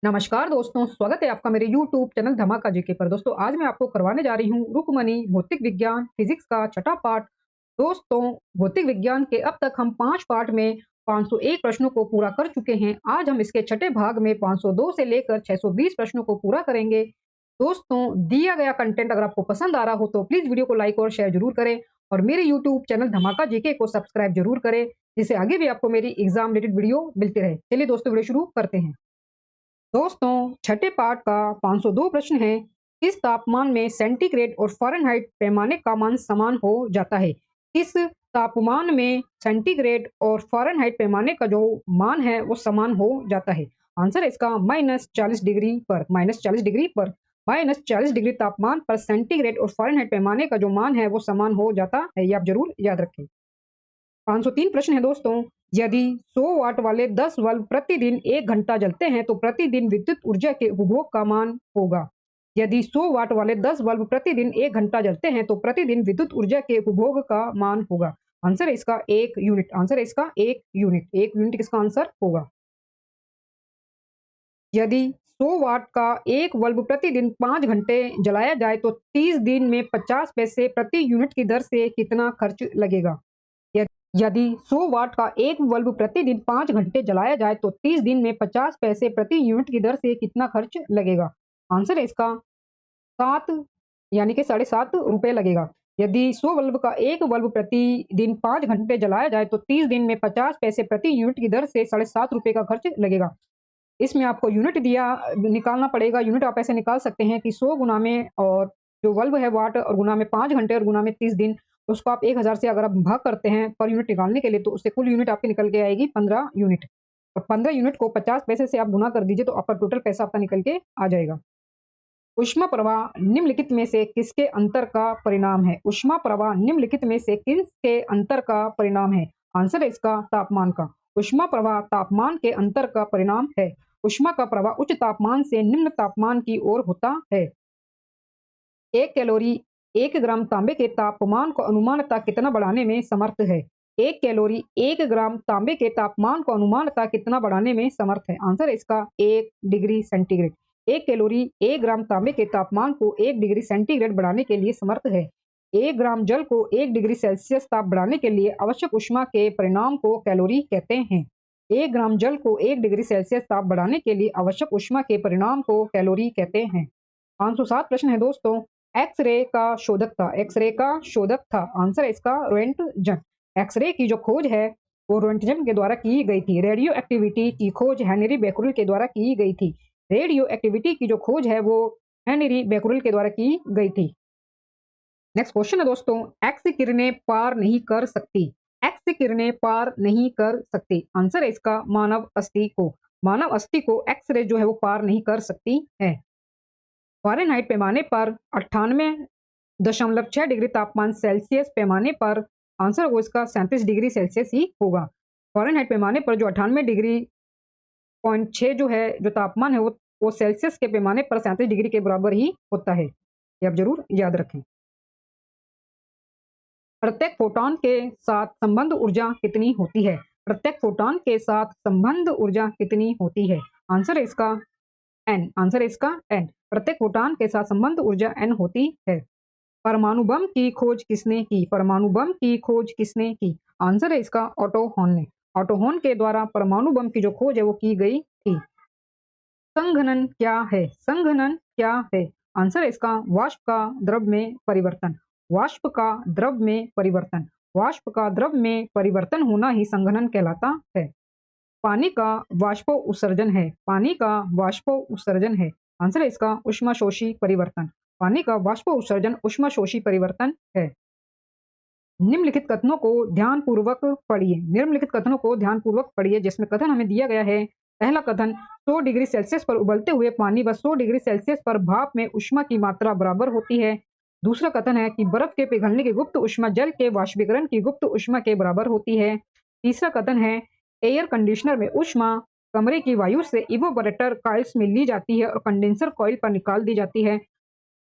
नमस्कार दोस्तों, स्वागत है आपका मेरे YouTube चैनल धमाका जीके पर। दोस्तों, आज मैं आपको करवाने जा रही हूँ रुक्मणी भौतिक विज्ञान फिजिक्स का छठा पार्ट। दोस्तों, भौतिक विज्ञान के अब तक हम 5 पार्ट में 501 प्रश्नों को पूरा कर चुके हैं। आज हम इसके छठे भाग में 502 से लेकर 620 प्रश्नों को पूरा करेंगे। दोस्तों, दिया गया कंटेंट अगर आपको पसंद आ रहा हो तो प्लीज़ वीडियो को लाइक और शेयर ज़रूर करें और मेरे YouTube चैनल धमाका जीके को सब्सक्राइब ज़रूर करें, जिससे आगे भी आपको मेरी एग्ज़ाम रिलेटेड वीडियो मिलती रहे। चलिए दोस्तों, वीडियो शुरू करते हैं। दोस्तों, छठे पाठ का 502 प्रश्न है। किस तापमान में सेंटीग्रेड और फ़ारेनहाइट पैमाने का मान समान हो जाता है? किस तापमान में सेंटीग्रेड और फ़ारेनहाइट पैमाने का जो मान है वो समान हो जाता है? आंसर है इसका -40 डिग्री पर। -40 डिग्री तापमान पर सेंटीग्रेड और फ़ारेनहाइट पैमाने का जो मान है वो समान हो जाता है। ये आप ज़रूर याद रखें। 503 प्रश्न है दोस्तों। यदि 100 वाट वाले 10 बल्ब प्रतिदिन 1 घंटा जलते हैं तो प्रतिदिन विद्युत ऊर्जा के उपभोग का मान होगा। यदि 100 वाट वाले 10 बल्ब प्रतिदिन 1 घंटा जलते हैं तो प्रतिदिन विद्युत ऊर्जा के उपभोग का मान होगा। आंसर है इसका 1 यूनिट। आंसर है इसका 1 यूनिट। 1 यूनिट किसका आंसर होगा? यदि 100 वाट का एक बल्ब प्रतिदिन 5 घंटे जलाया जाए तो 30 दिन में 50 पैसे प्रति यूनिट की दर से कितना खर्च लगेगा? यदि 100 वाट का एक बल्ब प्रतिदिन 5 घंटे जलाया जाए तो 30 दिन में 50 पैसे प्रति यूनिट की दर से कितना खर्च लगेगा? आंसर है इसका 7 यानी कि 7.5 रुपए लगेगा। यदि 100 बल्ब का एक बल्ब प्रतिदिन 5 घंटे जलाया जाए तो 30 दिन में 50 पैसे प्रति यूनिट की दर से 7.5 रुपए का खर्च लगेगा। इसमें आपको यूनिट दिया निकालना पड़ेगा। यूनिट आप ऐसे निकाल सकते हैं कि 100 गुना में और जो बल्ब है वाट और गुना में 5 घंटे और गुना में 30 दिन, उसको आप 1000 से अगर आप भाग करते हैं पर यूनिट निकालने के लिए तो उससे कुल यूनिट आपकी निकल के आएगी 15 यूनिट। और 15 यूनिट को 50 पैसे से आप गुना कर दीजिए तो आपका टोटल पैसा आपका निकल के आ जाएगा। ऊष्मा प्रवाह निम्नलिखित में से किसके अंतर का परिणाम है? ऊष्मा प्रवाह निम्नलिखित में से किसके अंतर का परिणाम है? आंसर है इसका तापमान का। ऊष्मा प्रवाह तापमान के अंतर का परिणाम है। ऊष्मा का प्रवाह उच्च तापमान से निम्न तापमान की ओर होता है। 1 कैलोरी 1 ग्राम तांबे के तापमान को अनुमानतः कितना बढ़ाने में समर्थ है? 1 कैलोरी 1 ग्राम तांबे के तापमान को अनुमानतः कितना बढ़ाने में समर्थ है? आंसर है इसका 1 डिग्री सेंटीग्रेड। 1 कैलोरी 1 ग्राम तांबे के तापमान को 1 डिग्री सेंटीग्रेड बढ़ाने के लिए समर्थ है। 1 ग्राम जल को 1 डिग्री सेल्सियस ताप बढ़ाने के लिए आवश्यक ऊष्मा के परिणाम को कैलोरी कहते हैं। 1 ग्राम जल को 1 डिग्री सेल्सियस ताप बढ़ाने के लिए आवश्यक ऊष्मा के परिणाम को कैलोरी कहते हैं। 507 प्रश्न है दोस्तों। एक्स-रे का शोधक था। एक्स-रे का शोधक था। आंसर है इसका रोएंटजन। एक्स-रे की जो खोज है वो रोएंटजन के द्वारा की गई थी। रेडियो एक्टिविटी की खोज हेनरी बेक्यूरेल के द्वारा की गई थी। रेडियो एक्टिविटी की जो खोज है वो हेनरी बेक्यूरेल के द्वारा की गई थी। नेक्स्ट क्वेश्चन है दोस्तों। एक्स किरणें पार नहीं कर सकती। एक्स किरणें पार नहीं कर सकती। आंसर है इसका मानव अस्थि को। मानव अस्थि को एक्स-रे जो है वो पार नहीं कर सकती है। फ़ारेनहाइट पैमाने पर 98.6 डिग्री तापमान सेल्सियस पैमाने पर आंसर वो इसका 37 डिग्री सेल्सियस ही होगा। फ़ारेनहाइट पैमाने पर जो 98 डिग्री पॉइंट 6 जो है जो तापमान है वो सेल्सियस के पैमाने पर 37 डिग्री के बराबर ही होता है। ये आप ज़रूर याद रखें। प्रत्येक फोटॉन के साथ संबंध ऊर्जा कितनी होती है? प्रत्येक फोटॉन के साथ संबंध ऊर्जा कितनी होती है? आंसर है इसका एन। आंसर है इसका एन। प्रत्येक फोटॉन के साथ संबंध ऊर्जा एन होती है। परमाणु बम की खोज किसने की? परमाणु बम की खोज किसने की? आंसर है इसका ऑटो हॉर्न ने। ऑटो हॉर्न के द्वारा परमाणु बम की जो खोज है वो की गई थी। संघनन क्या है? संघनन क्या है? आंसर है इसका वाष्प का द्रव में परिवर्तन। वाष्प का द्रव में परिवर्तन। वाष्प का द्रव में परिवर्तन होना ही संघनन कहलाता है। पानी का वाष्प उत्सर्जन है। पानी का वाष्प उत्सर्जन है। आंसर है इसका ऊष्माशोषी परिवर्तन। पानी का वाष्प उत्सर्जन ऊष्माशोषी परिवर्तन है। निम्नलिखित कथनों को ध्यानपूर्वक पढ़िए। निम्नलिखित कथनों को ध्यानपूर्वक पढ़िए जिसमें कथन हमें दिया गया है। पहला कथन 100 डिग्री सेल्सियस पर उबलते हुए पानी व 100 डिग्री सेल्सियस पर भाप में ऊष्मा की मात्रा बराबर होती है। दूसरा कथन है कि बर्फ के पिघलने की गुप्त ऊष्मा जल के वाष्पीकरण की गुप्त ऊष्मा के बराबर होती है। तीसरा कथन है एयर कंडीशनर में ऊष्मा कमरे की वायु से इवोपरेटर कॉइल्स में ली जाती है और कंडेंसर कॉइल पर निकाल दी जाती है।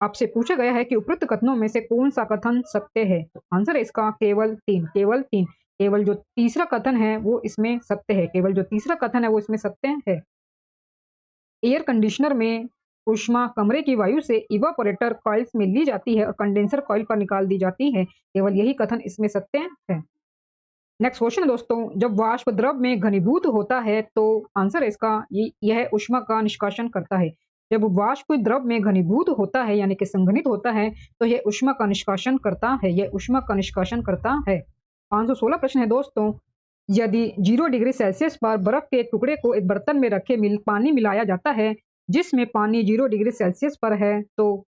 आपसे पूछा गया है कि उपरोक्त कथनों में से कौन सा कथन सत्य है? तो आंसर है इसका केवल 3। केवल 3। केवल जो तीसरा कथन है वो इसमें सत्य है। केवल जो तीसरा कथन है वो इसमें सत्य है। एयर कंडीशनर में ऊष्मा कमरे की वायु से इवापोरेटर कॉइल्स में ली जाती है और कंडेंसर कॉइल पर निकाल दी जाती है। केवल यही कथन इसमें सत्य है। नेक्स्ट क्वेश्चन है दोस्तों, जब वाष्प द्रव में घनीभूत होता है तो आंसर है इसका यह ऊष्मा का निष्कासन करता है। जब वाष्प द्रव में घनीभूत होता है यानी कि संघनित होता है तो यह ऊष्मा का निष्कासन करता है। यह ऊष्मा का निष्कासन करता है। 516 प्रश्न है दोस्तों, यदि 0 डिग्री सेल्सियस पर बर्फ के टुकड़े को एक बर्तन में रखे पानी मिलाया जाता है जिसमें पानी 0 डिग्री सेल्सियस पर है, तो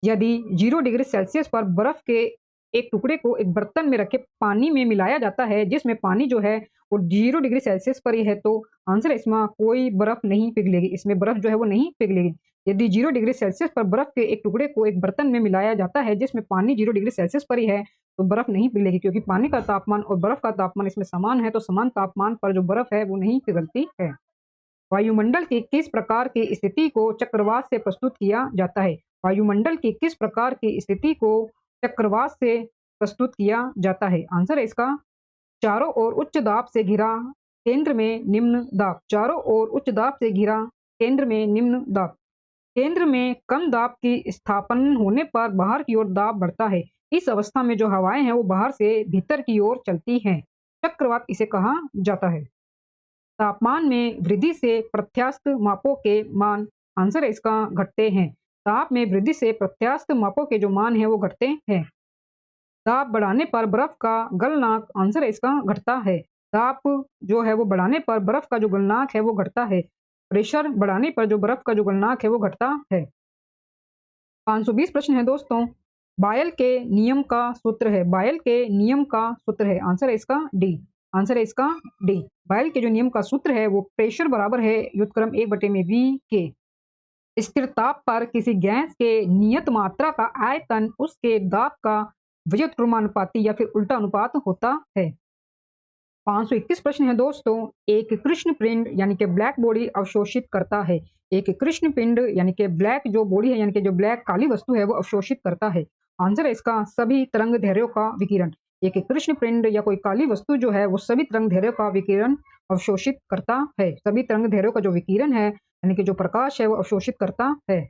यदि 0 डिग्री सेल्सियस पर बर्फ के एक टुकड़े को एक बर्तन में रखे पानी में मिलाया जाता है जिसमें पानी जो है वो 0 डिग्री सेल्सियस पर ही है, तो आंसर है इसमें कोई बर्फ नहीं पिघलेगी। इसमें बर्फ जो है वो नहीं पिघलेगी। यदि 0 डिग्री सेल्सियस पर बर्फ के एक टुकड़े को एक बर्तन में मिलाया जाता है जिसमें पानी 0 डिग्री सेल्सियस पर ही है, तो बर्फ नहीं पिघलेगी, क्योंकि पानी का तापमान और बर्फ का तापमान इसमें समान है, तो समान तापमान पर जो बर्फ है वो नहीं पिघलती है। वायुमंडल की किस प्रकार की स्थिति को चक्रवात से प्रस्तुत किया जाता है? वायुमंडल की किस प्रकार की स्थिति को चक्रवात से प्रस्तुत किया जाता है? आंसर है इसका चारों ओर उच्च दाब से घिरा, केंद्र में निम्न दाब। चारों ओर उच्च दाब से घिरा, केंद्र में निम्न दाब। केंद्र में कम दाब की स्थापन होने पर बाहर की ओर दाब बढ़ता है। इस अवस्था में जो हवाएं हैं वो बाहर से भीतर की ओर चलती हैं। चक्रवात इसे कहा जाता है। तापमान में वृद्धि से प्रत्यास्थ मापों के मान, आंसर है इसका घटते हैं। ताप में वृद्धि से प्रत्यास्थ मापों के जो मान हैं वो घटते हैं। ताप बढ़ाने पर बर्फ का गलनांक, आंसर है इसका घटता है। ताप जो है वो बढ़ाने पर बर्फ का जो गलनांक है वो घटता है। प्रेशर बढ़ाने पर जो बर्फ का जो गलनांक है वो घटता है। 520 प्रश्न है दोस्तों, बायल के नियम का सूत्र है। बायल के नियम का सूत्र है, आंसर है इसका डी। आंसर है इसका डी। बायल के जो नियम का सूत्र है वो प्रेशर बराबर है व्युत्क्रम 1/v के। स्थिर ताप पर किसी गैस के नियत मात्रा का आयतन उसके दाब का व्युत्क्रमानुपाती या फिर उल्टा अनुपात होता है। 521 प्रश्न है दोस्तों, एक कृष्ण पिंड यानी कि ब्लैक बॉडी अवशोषित करता है। एक कृष्ण पिंड यानी कि ब्लैक जो बॉडी है यानी कि जो ब्लैक काली वस्तु है वो अवशोषित करता है। आंसर है इसका सभी तरंग दैर्ध्यों का विकिरण। एक कृष्ण पिंड या कोई काली वस्तु जो है वो सभी तरंग दैर्ध्यों का विकिरण अवशोषित करता है। सभी तरंग दैर्ध्यों का जो विकिरण है यानी कि जो प्रकाश है वो अवशोषित करता है।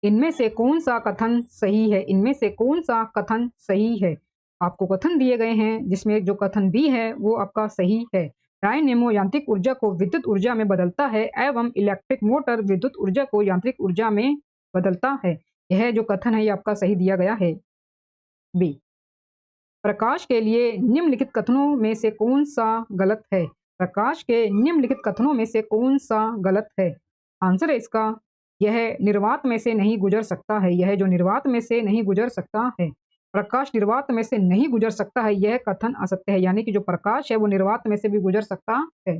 इनमें से कौन सा कथन सही है? इनमें से कौन सा कथन सही है? आपको कथन दिए गए हैं जिसमें जो कथन बी है वो आपका सही है। डायनेमो यांत्रिक ऊर्जा को विद्युत ऊर्जा में बदलता है एवं इलेक्ट्रिक मोटर विद्युत ऊर्जा को यांत्रिक ऊर्जा में बदलता है। यह जो कथन है ये आपका सही दिया गया है, बी। प्रकाश के लिए निम्नलिखित कथनों में से कौन सा गलत है? प्रकाश के निम्नलिखित कथनों में से कौन सा गलत है? आंसर है इसका यह निर्वात में से नहीं गुजर सकता है। यह जो निर्वात में से नहीं गुजर सकता है, प्रकाश निर्वात में से नहीं गुजर सकता है, यह कथन असत्य है। यानी कि जो प्रकाश है वो निर्वात में से भी गुजर सकता है।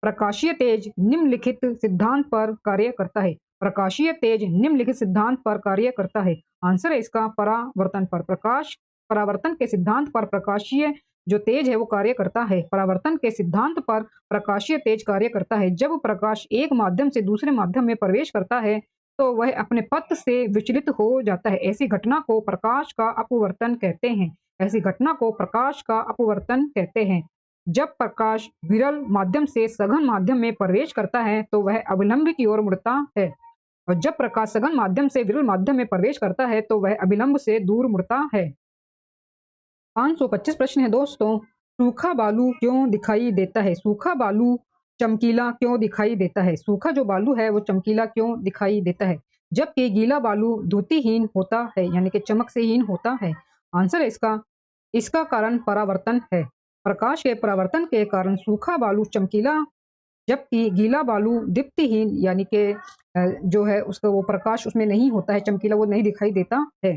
प्रकाशीय तेज निम्नलिखित सिद्धांत पर कार्य करता है। प्रकाशीय तेज निम्नलिखित सिद्धांत पर कार्य करता है। आंसर है इसका परावर्तन पर। प्रकाश परावर्तन के सिद्धांत पर प्रकाशीय जो तेज है वो कार्य करता है। परावर्तन के सिद्धांत पर प्रकाशीय तेज कार्य करता है। जब प्रकाश एक माध्यम से दूसरे माध्यम में प्रवेश करता है तो वह अपने पथ से विचलित हो जाता है। ऐसी घटना को प्रकाश का अपवर्तन कहते हैं। ऐसी घटना को प्रकाश का अपवर्तन कहते हैं। जब प्रकाश विरल माध्यम से सघन माध्यम में प्रवेश करता है तो वह अभिलंब की ओर मुड़ता है, और जब प्रकाश सघन माध्यम से विरल माध्यम में प्रवेश करता है तो वह अभिलंब से दूर मुड़ता है। 525 प्रश्न है दोस्तों, सूखा बालू क्यों दिखाई देता है? सूखा बालू चमकीला क्यों दिखाई देता है? सूखा जो बालू है वो चमकीला क्यों दिखाई देता है, जबकि गीला बालू द्युतिहीन होता है यानी कि चमक से हीन होता है? आंसर है इसका कारण परावर्तन है। प्रकाश के परावर्तन के कारण सूखा बालू चमकीला, जबकि गीला बालू दीप्तिहीन यानी कि जो है उसका वो प्रकाश उसमें नहीं होता है, चमकीला वो नहीं दिखाई देता है।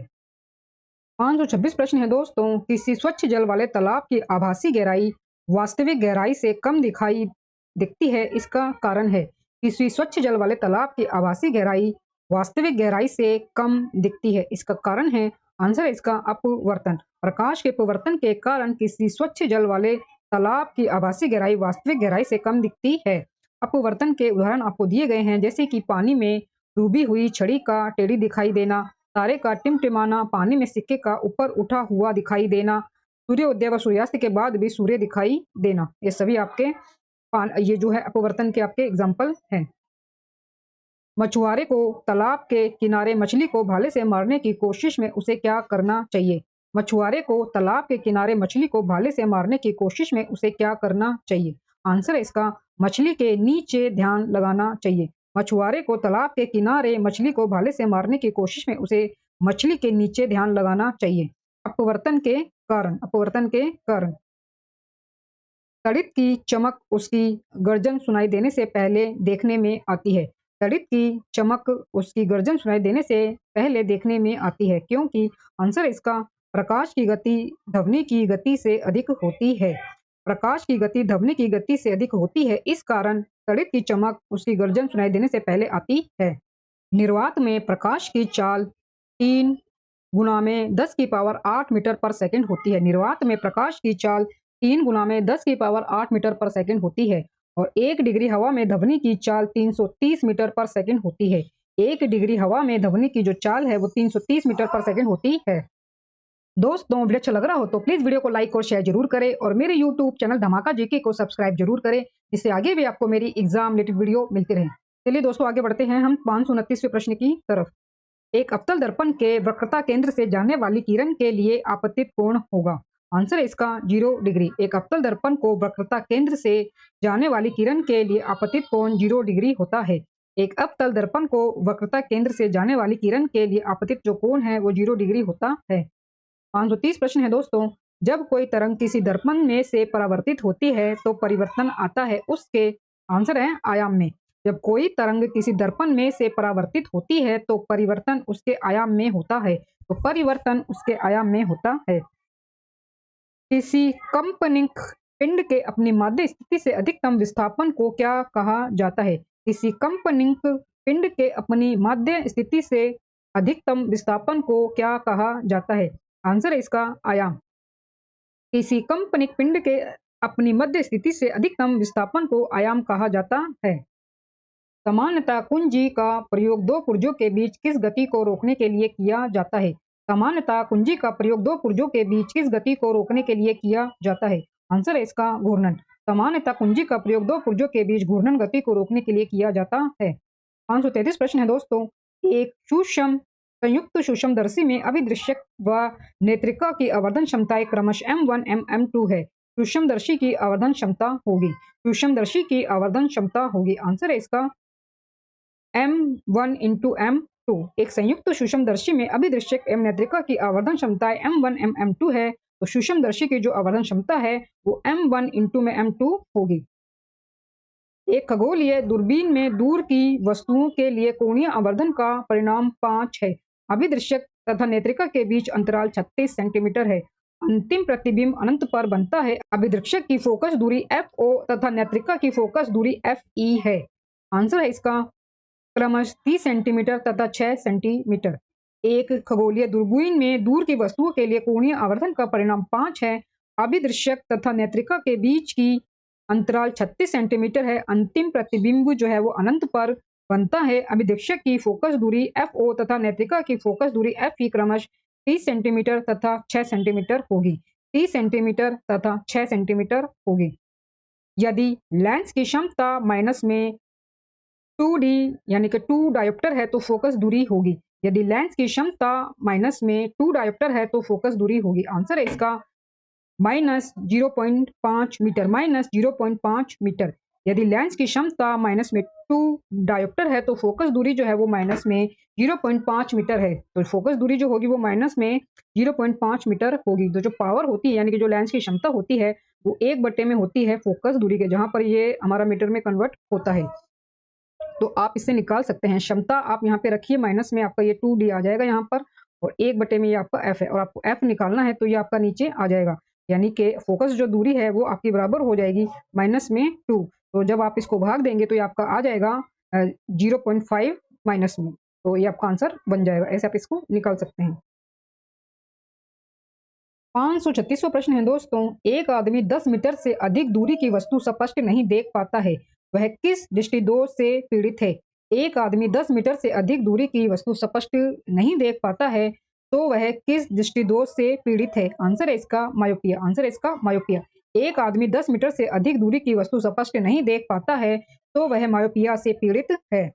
526 प्रश्न है दोस्तों, किसी स्वच्छ जल वाले तालाब की आभासी गहराई वास्तविक गहराई से कम दिखती है, इसका कारण है। किसी स्वच्छ जल वाले तालाब की आभासी गहराई वास्तविक गहराई से कम दिखती है, इसका कारण है, आंसर है इसका अपवर्तन। प्रकाश के अपवर्तन के कारण किसी स्वच्छ जल वाले तालाब की आभासी गहराई वास्तविक गहराई से कम दिखती है। अपवर्तन के उदाहरण आपको दिए गए हैं, जैसे कि पानी में डूबी हुई छड़ी का टेढ़ी दिखाई देना, तारे का टिमटिमाना, पानी में सिक्के का ऊपर उठा हुआ दिखाई देना, सूर्योदय व सूर्यास्त के बाद भी सूर्य दिखाई देना। ये सभी आपके ये जो है अपवर्तन के आपके एग्जाम्पल हैं। मछुआरे को तालाब के किनारे मछली को भाले से मारने की कोशिश में उसे क्या करना चाहिए? मछुआरे को तालाब के किनारे मछली को भाले से मारने की कोशिश में उसे क्या करना चाहिए? आंसर है इसका मछली के नीचे ध्यान लगाना चाहिए। मछुआरे को तालाब के किनारे मछली को भाले से मारने की कोशिश में उसे मछली के नीचे ध्यान लगाना चाहिए। अपवर्तन के कारण तड़ित की चमक उसकी गर्जन सुनाई देने से पहले देखने में आती है। तड़ित की चमक उसकी गर्जन सुनाई देने से पहले देखने में आती है क्योंकि आंसर इसका प्रकाश की गति ध्वनि की गति से अधिक होती है। प्रकाश की गति ध्वनि की गति से अधिक होती है, इस कारण तड़ित की चमक उसकी गर्जन सुनाई देने से पहले आती है। निर्वात में प्रकाश की चाल 3 गुना में 10 की पावर 8 मीटर पर सेकंड होती है। निर्वात में प्रकाश की चाल 3 गुना में 10 की पावर 8 मीटर पर सेकंड होती है और 1 डिग्री हवा में ध्वनि की चाल 330 मीटर पर सेकंड होती है। 1 डिग्री हवा में ध्वनि की जो चाल है वो 330 मीटर पर सेकंड होती है। दोस्तों, वीडियो अच्छा लग रहा हो तो प्लीज वीडियो को लाइक और शेयर जरूर करें और मेरे यूट्यूब चैनल धमाका जीके को सब्सक्राइब जरूर करें, जिससे आगे भी आपको मेरी एग्जाम रिलेटेड वीडियो मिलती रहे। चलिए दोस्तों, आगे बढ़ते हैं हम 529वें प्रश्न की तरफ। एक अवतल दर्पण के वक्रता केंद्र से जाने वाली किरण के लिए आपतित कोण होगा। आंसर है इसका 0 डिग्री। एक अवतल दर्पण को वक्रता केंद्र से जाने वाली किरण के लिए आपतित कोण 0 डिग्री होता है। एक अवतल दर्पण को वक्रता केंद्र से जाने वाली किरण के लिए आपतित जो कोण है वो 0 डिग्री होता है। 530 प्रश्न है दोस्तों। जब कोई तरंग किसी दर्पण में से परावर्तित होती है तो परिवर्तन आता है उसके, आंसर है, आयाम में। जब कोई तरंग किसी दर्पण में से परावर्तित होती है तो परिवर्तन उसके आयाम में होता है। तो परिवर्तन उसके आयाम में होता है। किसी कंपनिक पिंड के अपनी माध्य स्थिति से अधिकतम विस्थापन को क्या कहा जाता है? किसी कंपनिक पिंड के अपनी माध्य स्थिति से अधिकतम विस्थापन को क्या कहा जाता है? आंसर है इसका आयाम। किसी कंपनिक पिंड के अपनी मध्य स्थिति से अधिकतम विस्थापन को आयाम कहा जाता है। सामान्यतः कुंजी का प्रयोग दो पुर्जों के बीच किस गति को रोकने के लिए किया जाता है? सामान्यतः कुंजी का प्रयोग दो पुर्जों के बीच किस गति को रोकने के लिए किया जाता है? आंसर है इसका घूर्णन। सामान्यतः कुंजी का प्रयोग दो पुर्जों के बीच घूर्णन गति को रोकने के लिए किया जाता है। 533 प्रश्न है दोस्तों। एक सूक्ष्म संयुक्त सूक्ष्मदर्शी में अभिदृश्यक व नेत्रिका की आवर्धन क्षमताएं क्रमशः M1 M2 है। सूक्ष्मदर्शी की आवर्धन क्षमता होगी। सूक्ष्मदर्शी की आवर्धन क्षमता होगी। आंसर है इसका M1 इंटू M2। एक संयुक्त सूक्ष्मदर्शी में अभिदृश्यक एवं नेत्रिका की आवर्धन क्षमता M1 M2 है, तो सूक्ष्मदर्शी की जो आवर्धन क्षमता है वो M1 इंटू में M2 होगी। एक खगोलीय दूरबीन में दूर की वस्तुओं के लिए कोणीय आवर्धन का परिणाम 5 है। अभिदृश्यक तथा नेत्रिका के बीच अंतराल 36 सेंटीमीटर है। अंतिम प्रतिबिंब अनंत पर बनता है। अभिदृश्यक की फोकस दूरी FO तथा नेत्रिका की फोकस दूरी FE है। आंसर है इसका क्रमशः 30 सेंटीमीटर तथा 6 सेंटीमीटर। एक खगोलीय दूरबीन में दूर की वस्तुओं के लिए कोणीय आवर्धन का परिणाम 5 है। अभिदृश्यक तथा नेत्रिका के बीच की अंतराल 36 सेंटीमीटर है। अंतिम प्रतिबिंब जो है वो अनंत पर बनता है। अभिदृश्यक की फोकस दूरी FO तथा नेत्रिका की फोकस दूरी FE क्रमशः 30 सेंटीमीटर तथा 6 सेंटीमीटर होगी। 30 सेंटीमीटर तथा 6 सेंटीमीटर होगी। यदि लेंस की क्षमता माइनस में 2D यानी कि 2 डायोप्टर है तो फोकस दूरी होगी। यदि लेंस की क्षमता माइनस में 2 डायोप्टर है तो फोकस दूरी होगी। आंसर है इसका माइनस 0.5 मीटर। Minus 0.5 metre. यदि लेंस की क्षमता माइनस में 2 डायोप्टर है तो फोकस दूरी जो है वो माइनस में 0.5 मीटर है। तो फोकस दूरी जो होगी वो माइनस में 0.5 मीटर होगी। तो जो पावर होती है यानी कि जो लेंस की क्षमता होती है वो 1/में होती है फोकस दूरी के, जहां पर ये हमारा मीटर में कन्वर्ट होता है। तो आप इससे निकाल सकते हैं। क्षमता आप यहाँ पे रखिए, माइनस में आपका ये 2D आ जाएगा यहाँ पर और 1/में ये आपका F है और आपको F निकालना है तो ये आपका नीचे आ जाएगा। यानी कि फोकस जो दूरी है वो आपकी बराबर हो जाएगी माइनस में 2। तो जब आप इसको भाग देंगे तो ये आपका आ जाएगा 0.5 माइनस में। तो ये आपका आंसर बन जाएगा। ऐसे आप इसको निकाल सकते हैं। 536वां प्रश्न है दोस्तों। एक आदमी 10 मीटर से अधिक दूरी की वस्तु स्पष्ट नहीं देख पाता है, वह किस दृष्टिदोष से पीड़ित है? एक आदमी 10 मीटर से अधिक दूरी की वस्तु स्पष्ट नहीं देख पाता है तो वह किस दृष्टिदोष से पीड़ित है? आंसर है इसका मायोपिया। आंसर है इसका मायोपिया। एक आदमी 10 मीटर से अधिक दूरी की वस्तु स्पष्ट नहीं देख पाता है तो वह मायोपिया से पीड़ित है।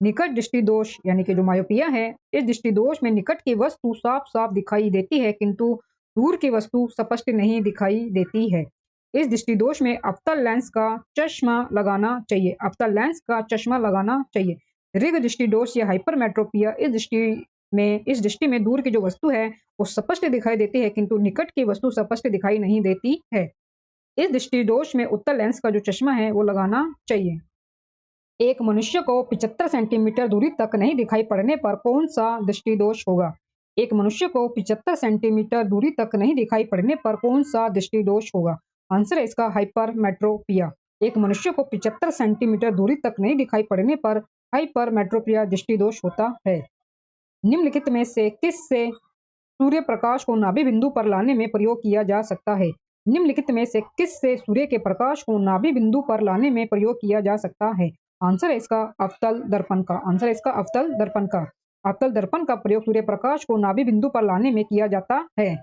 निकट दृष्टि दोष यानी कि जो मायोपिया है, इस दृष्टि दोष में निकट की वस्तु साफ साफ दिखाई देती है किंतु दूर की वस्तु स्पष्ट नहीं दिखाई देती है। इस दृष्टि दोष में अवतल लेंस का चश्मा लगाना चाहिए। अवतल लेंस का चश्मा लगाना चाहिए। दीर्घ दृष्टि दोष या हाइपरमेट्रोपिया इस दृष्टि में दूर की जो वस्तु है वो स्पष्ट दिखाई देती है किंतु निकट की वस्तु स्पष्ट दिखाई नहीं देती है। इस दृष्टि दोष में उत्तल लेंस का जो चश्मा है वो लगाना चाहिए। एक मनुष्य को 75 सेंटीमीटर दूरी तक नहीं दिखाई पड़ने पर कौन सा दृष्टि दोष होगा? एक मनुष्य को 75 सेंटीमीटर दूरी तक नहीं दिखाई पड़ने पर कौन सा दृष्टि दोष होगा? आंसर है इसका हाइपरमेट्रोपिया। एक मनुष्य को 75 सेंटीमीटर दूरी तक नहीं दिखाई पड़ने पर हाइपरमेट्रोपिया दृष्टि दोष होता है। निम्नलिखित में से किस से सूर्य प्रकाश को नाभि बिंदु पर लाने में प्रयोग किया जा सकता है? निम्नलिखित में से किस से सूर्य के प्रकाश को नाभि बिंदु पर लाने में प्रयोग किया जा सकता है? आंसर है इसका अवतल दर्पण का। आंसर है इसका अवतल दर्पण का। अवतल दर्पण का प्रयोग सूर्य प्रकाश को नाभि बिंदु पर लाने में किया जाता है।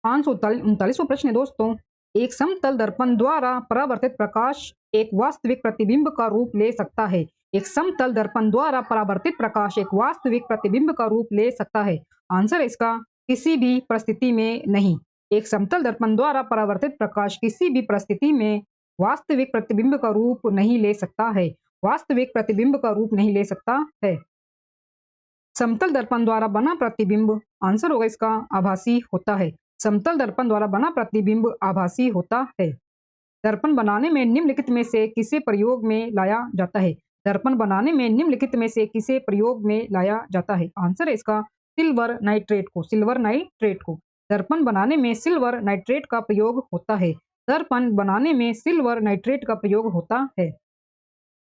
539वां प्रश्न है दोस्तों, एक समतल दर्पण द्वारा परावर्तित प्रकाश एक वास्तविक प्रतिबिंब का रूप ले सकता है। एक समतल दर्पण द्वारा परावर्तित प्रकाश एक वास्तविक प्रतिबिंब का रूप ले सकता है। आंसर इसका किसी भी परिस्थिति में नहीं। एक समतल दर्पण द्वारा परावर्तित प्रकाश किसी भी परिस्थिति में वास्तविक प्रतिबिंब का रूप नहीं ले सकता है। वास्तविक प्रतिबिंब का रूप नहीं ले सकता है। समतल दर्पण द्वारा बना प्रतिबिंब, आंसर होगा इसका आभासी होता है। समतल दर्पण द्वारा बना प्रतिबिंब आभासी होता है। दर्पण बनाने में निम्नलिखित में से किसे प्रयोग में लाया जाता है? दर्पण बनाने में निम्नलिखित में से किसे प्रयोग में लाया जाता है? आंसर है इसका सिल्वर नाइट्रेट को। सिल्वर नाइट्रेट को। दर्पण बनाने में सिल्वर नाइट्रेट का प्रयोग होता है। दर्पण बनाने में सिल्वर नाइट्रेट का प्रयोग होता है।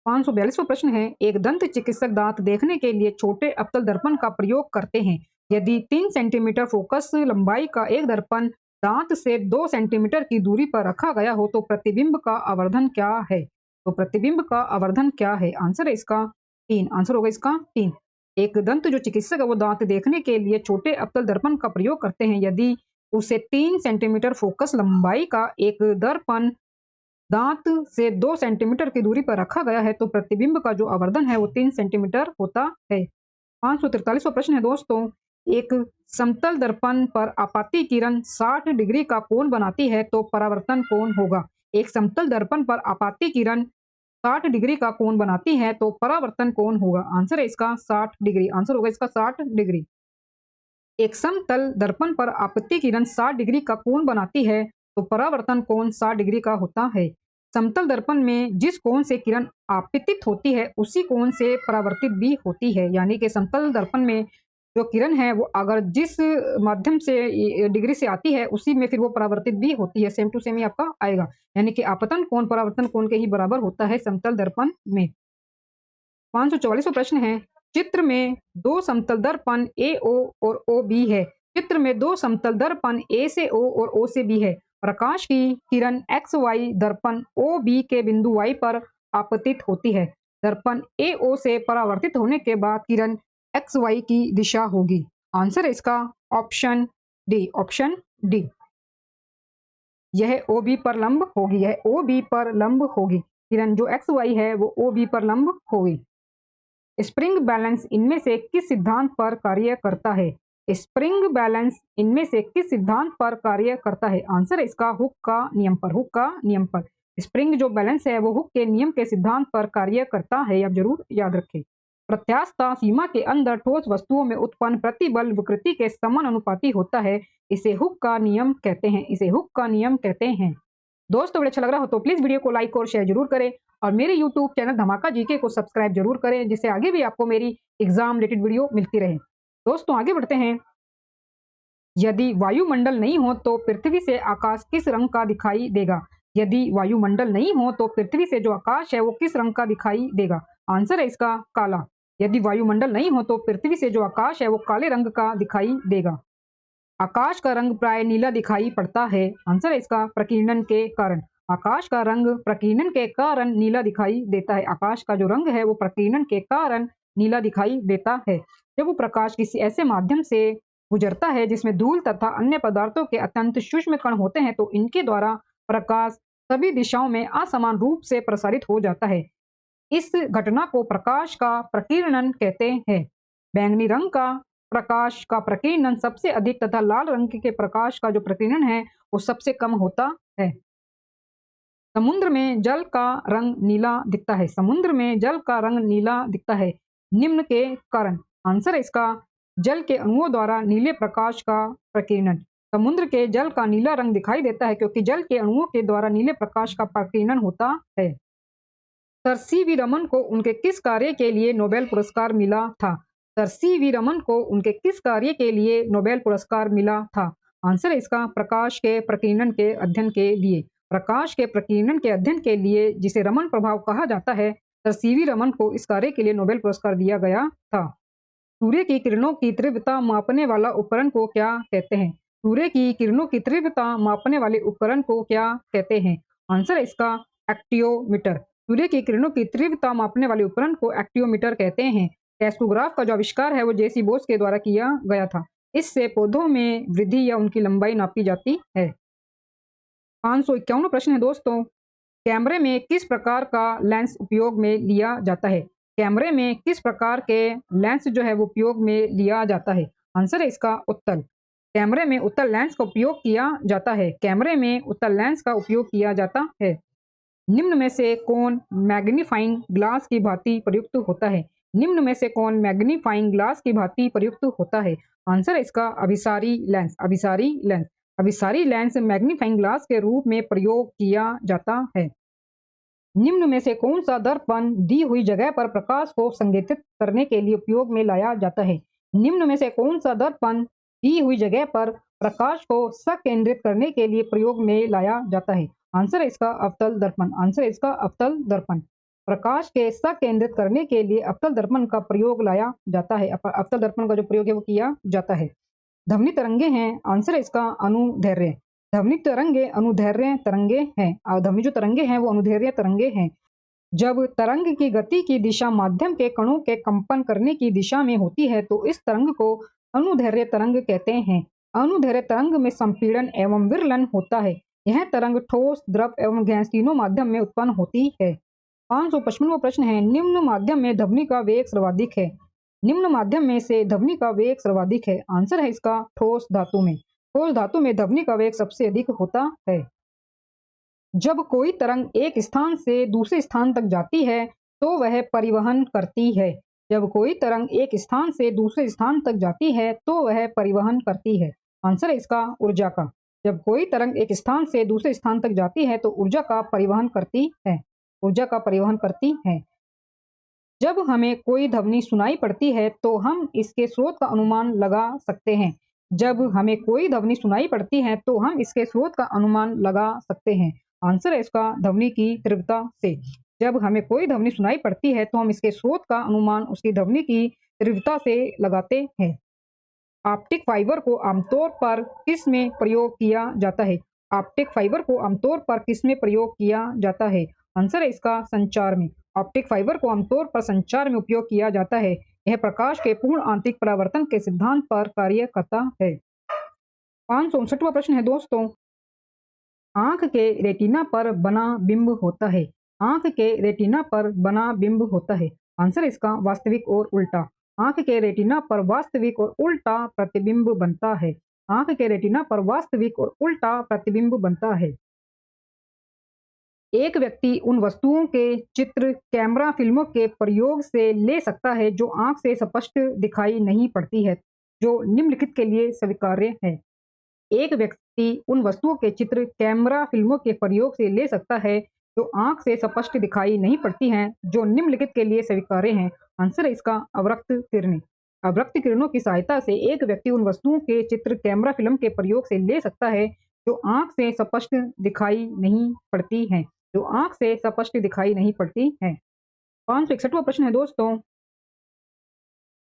542वां प्रश्न है, एक दंत चिकित्सक दांत देखने के लिए छोटे अवतल दर्पण का प्रयोग करते हैं। यदि 3 सेंटीमीटर फोकस लंबाई का एक दर्पण दांत से 2 सेंटीमीटर की दूरी पर रखा गया हो तो प्रतिबिंब का आवर्धन क्या है? तो प्रतिबिंब का आवर्धन क्या है? आंसर है इसका 3। आंसर होगा इसका 3। एक दंत जो चिकित्सक है वो दांत देखने के लिए छोटे अवतल दर्पण का प्रयोग करते हैं। यदि उसे 3 सेंटीमीटर फोकस लंबाई का एक दर्पण दांत से 2 सेंटीमीटर की दूरी पर रखा गया है तो प्रतिबिंब का जो आवर्धन है वो 3 सेंटीमीटर होता है। 543वां प्रश्न है दोस्तों, एक समतल दर्पण पर आपाती किरण 60 डिग्री का कोण बनाती है तो परावर्तन कोण होगा। एक समतल दर्पण पर आपाती किरण 60 डिग्री का कोण बनाती है तो परावर्तन कोण होगा। आंसर है इसका 60 डिग्री। आंसर होगा इसका 60 डिग्री। एक समतल दर्पण पर आपतित किरण 60 डिग्री का कोण बनाती है तो परावर्तन कोण 60 डिग्री का होता है। समतल दर्पण में जिस कोण से किरण आपतित होती है उसी कोण से परावर्तित भी होती है। यानी कि समतल दर्पण में जो किरण है वो अगर जिस माध्यम से डिग्री से आती है उसी में फिर वो परावर्तित भी होती है। सेम टू सेम ही आपका आएगा। यानी कि आपतन कोण परावर्तन कोण के ही बराबर होता है समतल दर्पण में। 544वां प्रश्न है, चित्र में 2 समतल दर्पण AO और OB है। चित्र में 2 समतल दर्पण A से O और O से B है। प्रकाश की किरण XY दर्पण OB के बिंदु Y पर आपतित होती है। दर्पण AO से परावर्तित होने के बाद किरण XY की दिशा होगी। आंसर है इसका ऑप्शन डी। Option D. यह OB पर लंब होगी। यह OB पर लंब होगी। किरण जो XY है वो OB पर लंब होगी। स्प्रिंग बैलेंस इनमें से किस सिद्धांत पर कार्य करता है? स्प्रिंग बैलेंस इनमें से किस सिद्धांत पर कार्य करता है? आंसर है इसका हुक का नियम पर। हुक का नियम पर। स्प्रिंग जो बैलेंस है वो हुक के नियम के सिद्धांत पर कार्य करता है। आप जरूर याद रखें। प्रत्यास्थ सीमा के अंदर ठोस वस्तुओं में उत्पन्न प्रतिबल विकृति के समानुपाती होता है। इसे हुक का नियम कहते हैं। इसे हुक का नियम कहते हैं। दोस्तों वीडियो अच्छा लग रहा हो तो प्लीज वीडियो को लाइक और शेयर जरूर करें और मेरे YouTube चैनल धमाका जीके को सब्सक्राइब जरूर करें जिससे आगे भी आपको मेरी एग्जाम रिलेटेड वीडियो मिलती रहे। दोस्तों आगे बढ़ते हैं। यदि वायुमंडल नहीं हो तो पृथ्वी से आकाश किस रंग का दिखाई देगा? यदि वायुमंडल नहीं हो तो पृथ्वी से जो आकाश है वो किस रंग का दिखाई देगा? आंसर है इसका काला। यदि वायुमंडल नहीं हो तो पृथ्वी से जो आकाश है वो काले रंग का दिखाई देगा। आकाश का रंग प्राय नीला दिखाई पड़ता है। आंसर है इसका प्रकीर्णन के कारण। आकाश का रंग प्रकीर्णन के कारण नीला दिखाई देता है। आकाश का जो रंग है वो प्रकीर्णन के कारण नीला दिखाई देता है। जब वो प्रकाश किसी ऐसे माध्यम से गुजरता है जिसमें धूल तथा अन्य पदार्थों के अत्यंत सूक्ष्म कण होते हैं तो इनके द्वारा प्रकाश सभी दिशाओं में असमान रूप से प्रसारित हो जाता है। इस घटना को प्रकाश का प्रकीर्णन कहते हैं। बैंगनी रंग का प्रकाश का प्रकीर्णन सबसे अधिक तथा लाल रंग के प्रकाश का जो प्रकीर्णन है वो सबसे कम होता है। समुद्र में जल का रंग नीला दिखता है। समुद्र में जल का रंग नीला दिखता है निम्न के कारण। आंसर है इसका जल के अणुओं द्वारा नीले प्रकाश का प्रकीर्णन। समुद्र के जल का नीला रंग दिखाई देता है क्योंकि जल के अणुओं के द्वारा नीले प्रकाश का प्रकीर्णन होता है। सर सीवी रमन को उनके किस कार्य के लिए नोबेल पुरस्कार मिला था? सर सीवी रमन को उनके किस कार्य के लिए नोबेल पुरस्कार मिला था? आंसर है इसका प्रकाश के प्रकीर्णन के अध्ययन के लिए। प्रकाश के प्रकीर्णन के अध्ययन के लिए जिसे रमन प्रभाव कहा जाता है, सर सीवी रमन को इस कार्य के लिए नोबेल पुरस्कार दिया गया था। सूर्य की किरणों की तीव्रता मापने वाला उपकरण को क्या कहते हैं? सूर्य की किरणों की तीव्रता मापने वाले उपकरण को क्या कहते हैं? आंसर है इसका एक्टियोमीटर। सूर्य की किरणों की तीव्रता मापने वाले उपकरण को एक्टियोमीटर कहते हैं। टेस्कोग्राफ का जो आविष्कार है वो जेसी बोस के द्वारा किया गया था। इससे पौधों में वृद्धि या उनकी लंबाई नापी जाती है। 551 प्रश्न है दोस्तों। कैमरे में किस प्रकार का लेंस उपयोग में लिया जाता है? कैमरे में किस प्रकार के लेंस जो है वो उपयोग में लिया जाता है? आंसर है इसका उत्तल। कैमरे में उत्तल लेंस का उपयोग किया जाता है। कैमरे में उत्तल लेंस का उपयोग किया जाता है। निम्न में से कौन मैग्नीफाइंग ग्लास की भांति प्रयुक्त होता है? निम्न में से कौन मैग्नीफाइंग ग्लास की भांति प्रयुक्त होता है? आंसर है इसका अभिसारी लेंस। अभिसारी लेंस। अभिसारी लेंस मैग्नीफाइंग ग्लास के रूप में प्रयोग किया जाता है। निम्न में से कौन सा दर्पण दी हुई जगह पर प्रकाश को संकेतित करने के लिए उपयोग में लाया जाता है? निम्न में से कौन सा दर्पण दी हुई जगह पर प्रकाश को संकेंद्रित करने के लिए प्रयोग में लाया जाता है? आंसर है इसका अवतल दर्पण। आंसर है इसका अवतल दर्पण। प्रकाश के संकेंद्रित करने के लिए अवतल दर्पण का प्रयोग लाया जाता है। अवतल दर्पण का जो प्रयोग है वो किया जाता है। ध्वनि तरंगे हैं। आंसर है इसका अनुदैर्घ्य। ध्वनि तरंगे अनुदैर्घ्य तरंगे हैं। और ध्वनि जो तरंगे हैं वो अनुदैर्घ्य तरंगे हैं। जब तरंग की गति की दिशा माध्यम के कणों के कंपन करने की दिशा में होती है तो इस तरंग को अनुदैर्घ्य तरंग कहते हैं। अनुदैर्घ्य तरंग में संपीड़न एवं विरलन होता है। यह तरंग ठोस, द्रव एवं गैस तीनों माध्यम में उत्पन्न होती है। 555वां प्रश्न है। निम्न माध्यम में ध्वनि का वेग सर्वाधिक है। निम्न माध्यम में से ध्वनि का वेग सर्वाधिक है। आंसर है इसका ठोस धातु में। ठोस धातु में ध्वनि का वेग सबसे अधिक होता है। जब कोई तरंग एक स्थान से दूसरे स्थान तक जाती है तो वह परिवहन करती है। जब कोई तरंग एक स्थान से दूसरे स्थान तक जाती है तो वह परिवहन करती है। आंसर है इसका ऊर्जा का। जब कोई तरंग एक स्थान से दूसरे स्थान तक जाती है तो ऊर्जा का परिवहन करती है। ऊर्जा का परिवहन करती है। जब हमें कोई ध्वनि सुनाई पड़ती है तो हम इसके स्रोत का अनुमान लगा सकते हैं। जब हमें कोई ध्वनि सुनाई पड़ती है तो हम इसके स्रोत का अनुमान लगा सकते हैं। आंसर है इसका ध्वनि की तीव्रता से। जब हमें कोई ध्वनि सुनाई पड़ती है तो हम इसके स्रोत का अनुमान उसकी ध्वनि की तीव्रता से लगाते हैं। ऑप्टिक फाइबर को आमतौर पर किस में प्रयोग किया जाता है? ऑप्टिक फाइबर को आमतौर पर किस में प्रयोग किया जाता है? आंसर है इसका संचार में। ऑप्टिक फाइबर को आमतौर पर संचार में उपयोग किया जाता है। यह प्रकाश के पूर्ण आंतरिक परावर्तन के सिद्धांत पर कार्य करता है। 559वां प्रश्न है दोस्तों। आंख के रेटिना पर बना बिंब होता है। आंख के रेटिना पर बना बिंब होता है। आंसर इसका वास्तविक और उल्टा। आंख के रेटिना पर वास्तविक और उल्टा प्रतिबिंब बनता है। आंख के रेटिना पर वास्तविक और उल्टा प्रतिबिंब बनता है। एक व्यक्ति उन वस्तुओं के चित्र कैमरा फिल्मों के प्रयोग से ले सकता है जो आंख से स्पष्ट दिखाई नहीं पड़ती है, जो निम्नलिखित के लिए स्वीकार्य है। एक व्यक्ति उन वस्तुओं के चित्र कैमरा फिल्मों के प्रयोग से ले सकता है जो आंख से स्पष्ट दिखाई नहीं पड़ती हैं, जो निम्नलिखित के लिए स्वीकार्य हैं। आंसर है इसका अवरक्त किरणें। अवरक्त किरणों की सहायता से एक व्यक्ति उन वस्तुओं के चित्र कैमरा फिल्म के प्रयोग से ले सकता है जो आंख से स्पष्ट दिखाई नहीं पड़ती हैं, जो आंख से स्पष्ट दिखाई नहीं पड़ती हैं। 561वां प्रश्न है दोस्तों।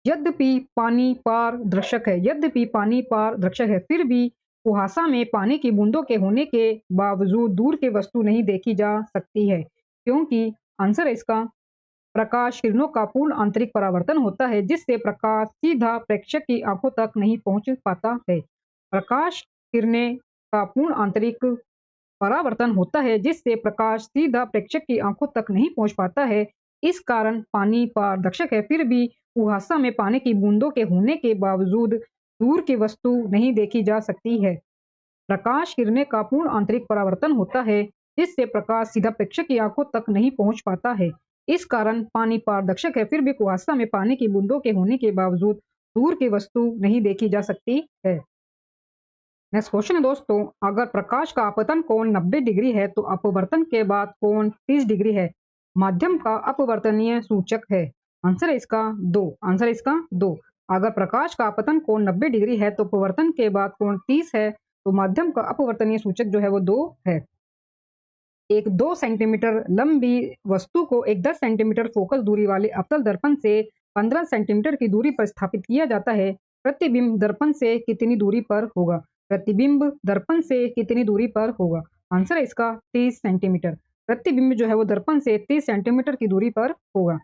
यद्यपि पानी पारदर्शक है, यद्यपि पानी पारदर्शक है, फिर भी कुहासा में पानी की बूंदों के होने के बावजूद दूर की वस्तु नहीं देखी जा सकती है, क्योंकि आंसर है इसका प्रकाश किरणों का पूर्ण आंतरिक परावर्तन होता है, जिससे प्रकाश सीधा प्रेक्षक की आंखों तक नहीं पहुंच पाता है। प्रकाश किरणें का पूर्ण आंतरिक परावर्तन होता है, जिससे प्रकाश सीधा प्रेक्षक की आंखों तक नहीं पहुंच पाता है। इस कारण पानी पारदर्शक है, फिर भी कुहासा में पानी की बूंदों के होने के बावजूद दूर की वस्तु नहीं देखी जा सकती है। प्रकाश किरणें का पूर्ण आंतरिक परावर्तन होता है, जिससे प्रकाश सीधा प्रेक्षक की आंखों तक नहीं पहुंच पाता है। इस कारण पानी पारदर्शक है, फिर भी कुहासा में पानी की बूंदों के होने के बावजूद दूर की वस्तु नहीं देखी जा सकती है। नेक्स्ट क्वेश्चन है दोस्तों, अगर प्रकाश का आपतन कोण 90 डिग्री है तो अपवर्तन के बाद कोण 30 डिग्री है। माध्यम का अपवर्तनीय सूचक है। आंसर है इसका 2। आंसर है इसका 2। अगर प्रकाश का आपतन कोण 90 डिग्री है तो अपवर्तन के बाद कोण 30 है, तो माध्यम का अपवर्तनीय सूचक जो है वो 2 है। एक 2 सेंटीमीटर लंबी वस्तु को एक 10 सेंटीमीटर फोकस दूरी वाले अवतल दर्पण से 15 सेंटीमीटर की दूरी पर स्थापित किया जाता है। प्रतिबिंब दर्पण से कितनी दूरी पर होगा? प्रतिबिंब दर्पण से कितनी दूरी पर होगा? आंसर है इसका 30 सेंटीमीटर। प्रतिबिंब जो है वो दर्पण से 30 सेंटीमीटर की दूरी पर होगा।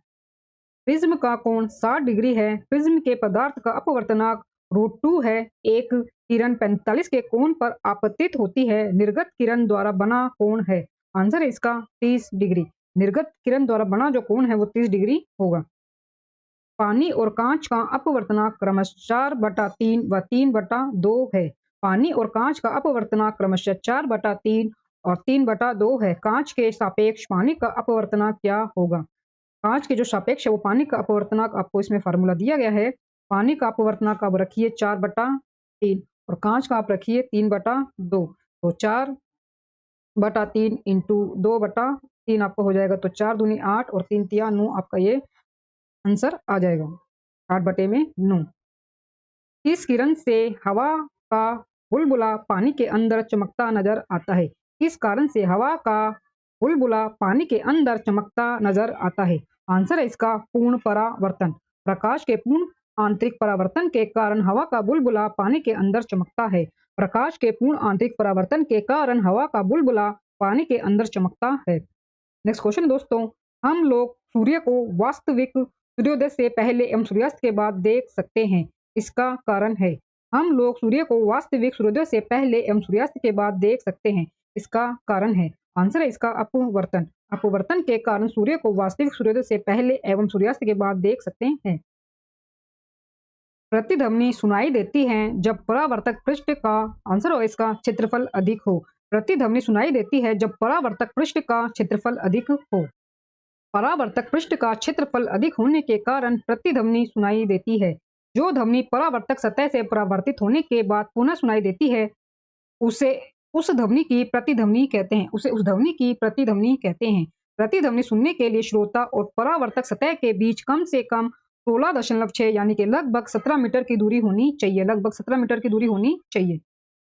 प्रिज्म का कोण 60 डिग्री है। प्रिज्म के पदार्थ का अपवर्तनांक √2 है। एक किरण 45 के कोण पर आपतित होती है। निर्गत किरण द्वारा बना कोण है। आंसर है इसका 30 डिग्री। निर्गत किरण द्वारा बना जो कोण है वो 30 डिग्री होगा। पानी और कांच का अपवर्तनांक क्रमशः 4/3 व 3/2 है। पानी और कांच का अपवर्तनांक क्रमशः 4/3 और 3/2 है। कांच के सापेक्ष पानी का अपवर्तनांक क्या होगा? कांच के जो सापेक्ष है वो पानी का अपवर्तनांक आपको इसमें फार्मूला दिया गया है। पानी का अपवर्तनांक आप रखिए 4/3 और कांच का आप रखिए 3/2। तो 4/3 इंटू 2/3 आपका हो जाएगा, तो 4 दूनी 8 और 3 तिया 9 आपका ये आंसर आ जाएगा। 8/9। किस किरण से हवा का बुलबुला पानी के अंदर चमकता नजर आता है? किस कारण से हवा का बुलबुला पानी के अंदर चमकता नजर आता है? आंसर है इसका पूर्ण परावर्तन। प्रकाश के पूर्ण आंतरिक परावर्तन के कारण हवा का बुलबुला पानी के अंदर चमकता है। प्रकाश के पूर्ण आंतरिक परावर्तन के कारण हवा का बुलबुला पानी के अंदर चमकता है। नेक्स्ट क्वेश्चन दोस्तों, हम लोग सूर्य को वास्तविक सूर्योदय से पहले एवं सूर्यास्त के बाद देख सकते हैं। इसका कारण है। हम लोग सूर्य को वास्तविक सूर्योदय से पहले एवं सूर्यास्त के बाद देख सकते हैं। इसका कारण है। आंसर है इसका अपवर्तन। अपवर्तन के कारण सूर्य को वास्तविक सूर्योदय से पहले एवं सूर्यास्त के बाद देख सकते हैं। प्रतिध्वनि सुनाई देती है जब परावर्तक पृष्ठ का, आंसर हो इसका, क्षेत्रफल अधिक हो। प्रतिध्वनि सुनाई देती है जब परावर्तक पृष्ठ का क्षेत्रफल अधिक हो। परावर्तक पृष्ठ का क्षेत्रफल अधिक होने के कारण प्रतिध्वनि सुनाई देती है। जो ध्वनि परावर्तक सतह से परावर्तित होने के बाद पुनः सुनाई देती है, उसे उस ध्वनि की प्रतिध्वनि कहते हैं। उसे उस ध्वनि की प्रतिध्वनि कहते हैं। प्रतिध्वनि सुनने के लिए श्रोता और परावर्तक सतह के बीच कम से कम 16.6 यानी कि लगभग 17 मीटर की दूरी होनी चाहिए। लगभग 17 मीटर की दूरी होनी चाहिए।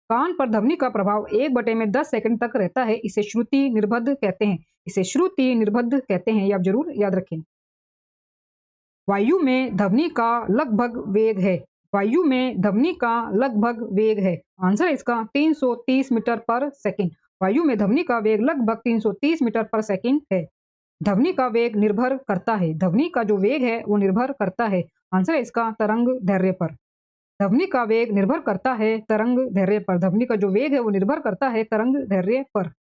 कान पर ध्वनि का प्रभाव 1/10 सेकंड तक रहता है। इसे श्रुति निर्बद्ध कहते हैं। इसे श्रुति निर्बद्ध कहते हैं, ये आप जरूर याद रखें। वायु में ध्वनि का लगभग वेग है। वायु में ध्वनि का लगभग वेग है। आंसर है इसका 330 मीटर पर सेकंड। वायु में ध्वनि का वेग लगभग 330 मीटर पर सेकंड है। ध्वनि का वेग निर्भर करता है। ध्वनि का जो वेग है वो निर्भर करता है। आंसर है इसका तरंग दैर्ध्य पर। ध्वनि का वेग निर्भर करता है तरंग दैर्ध्य पर। ध्वनि का जो वेग है वो निर्भर करता है तरंग दैर्ध्य पर।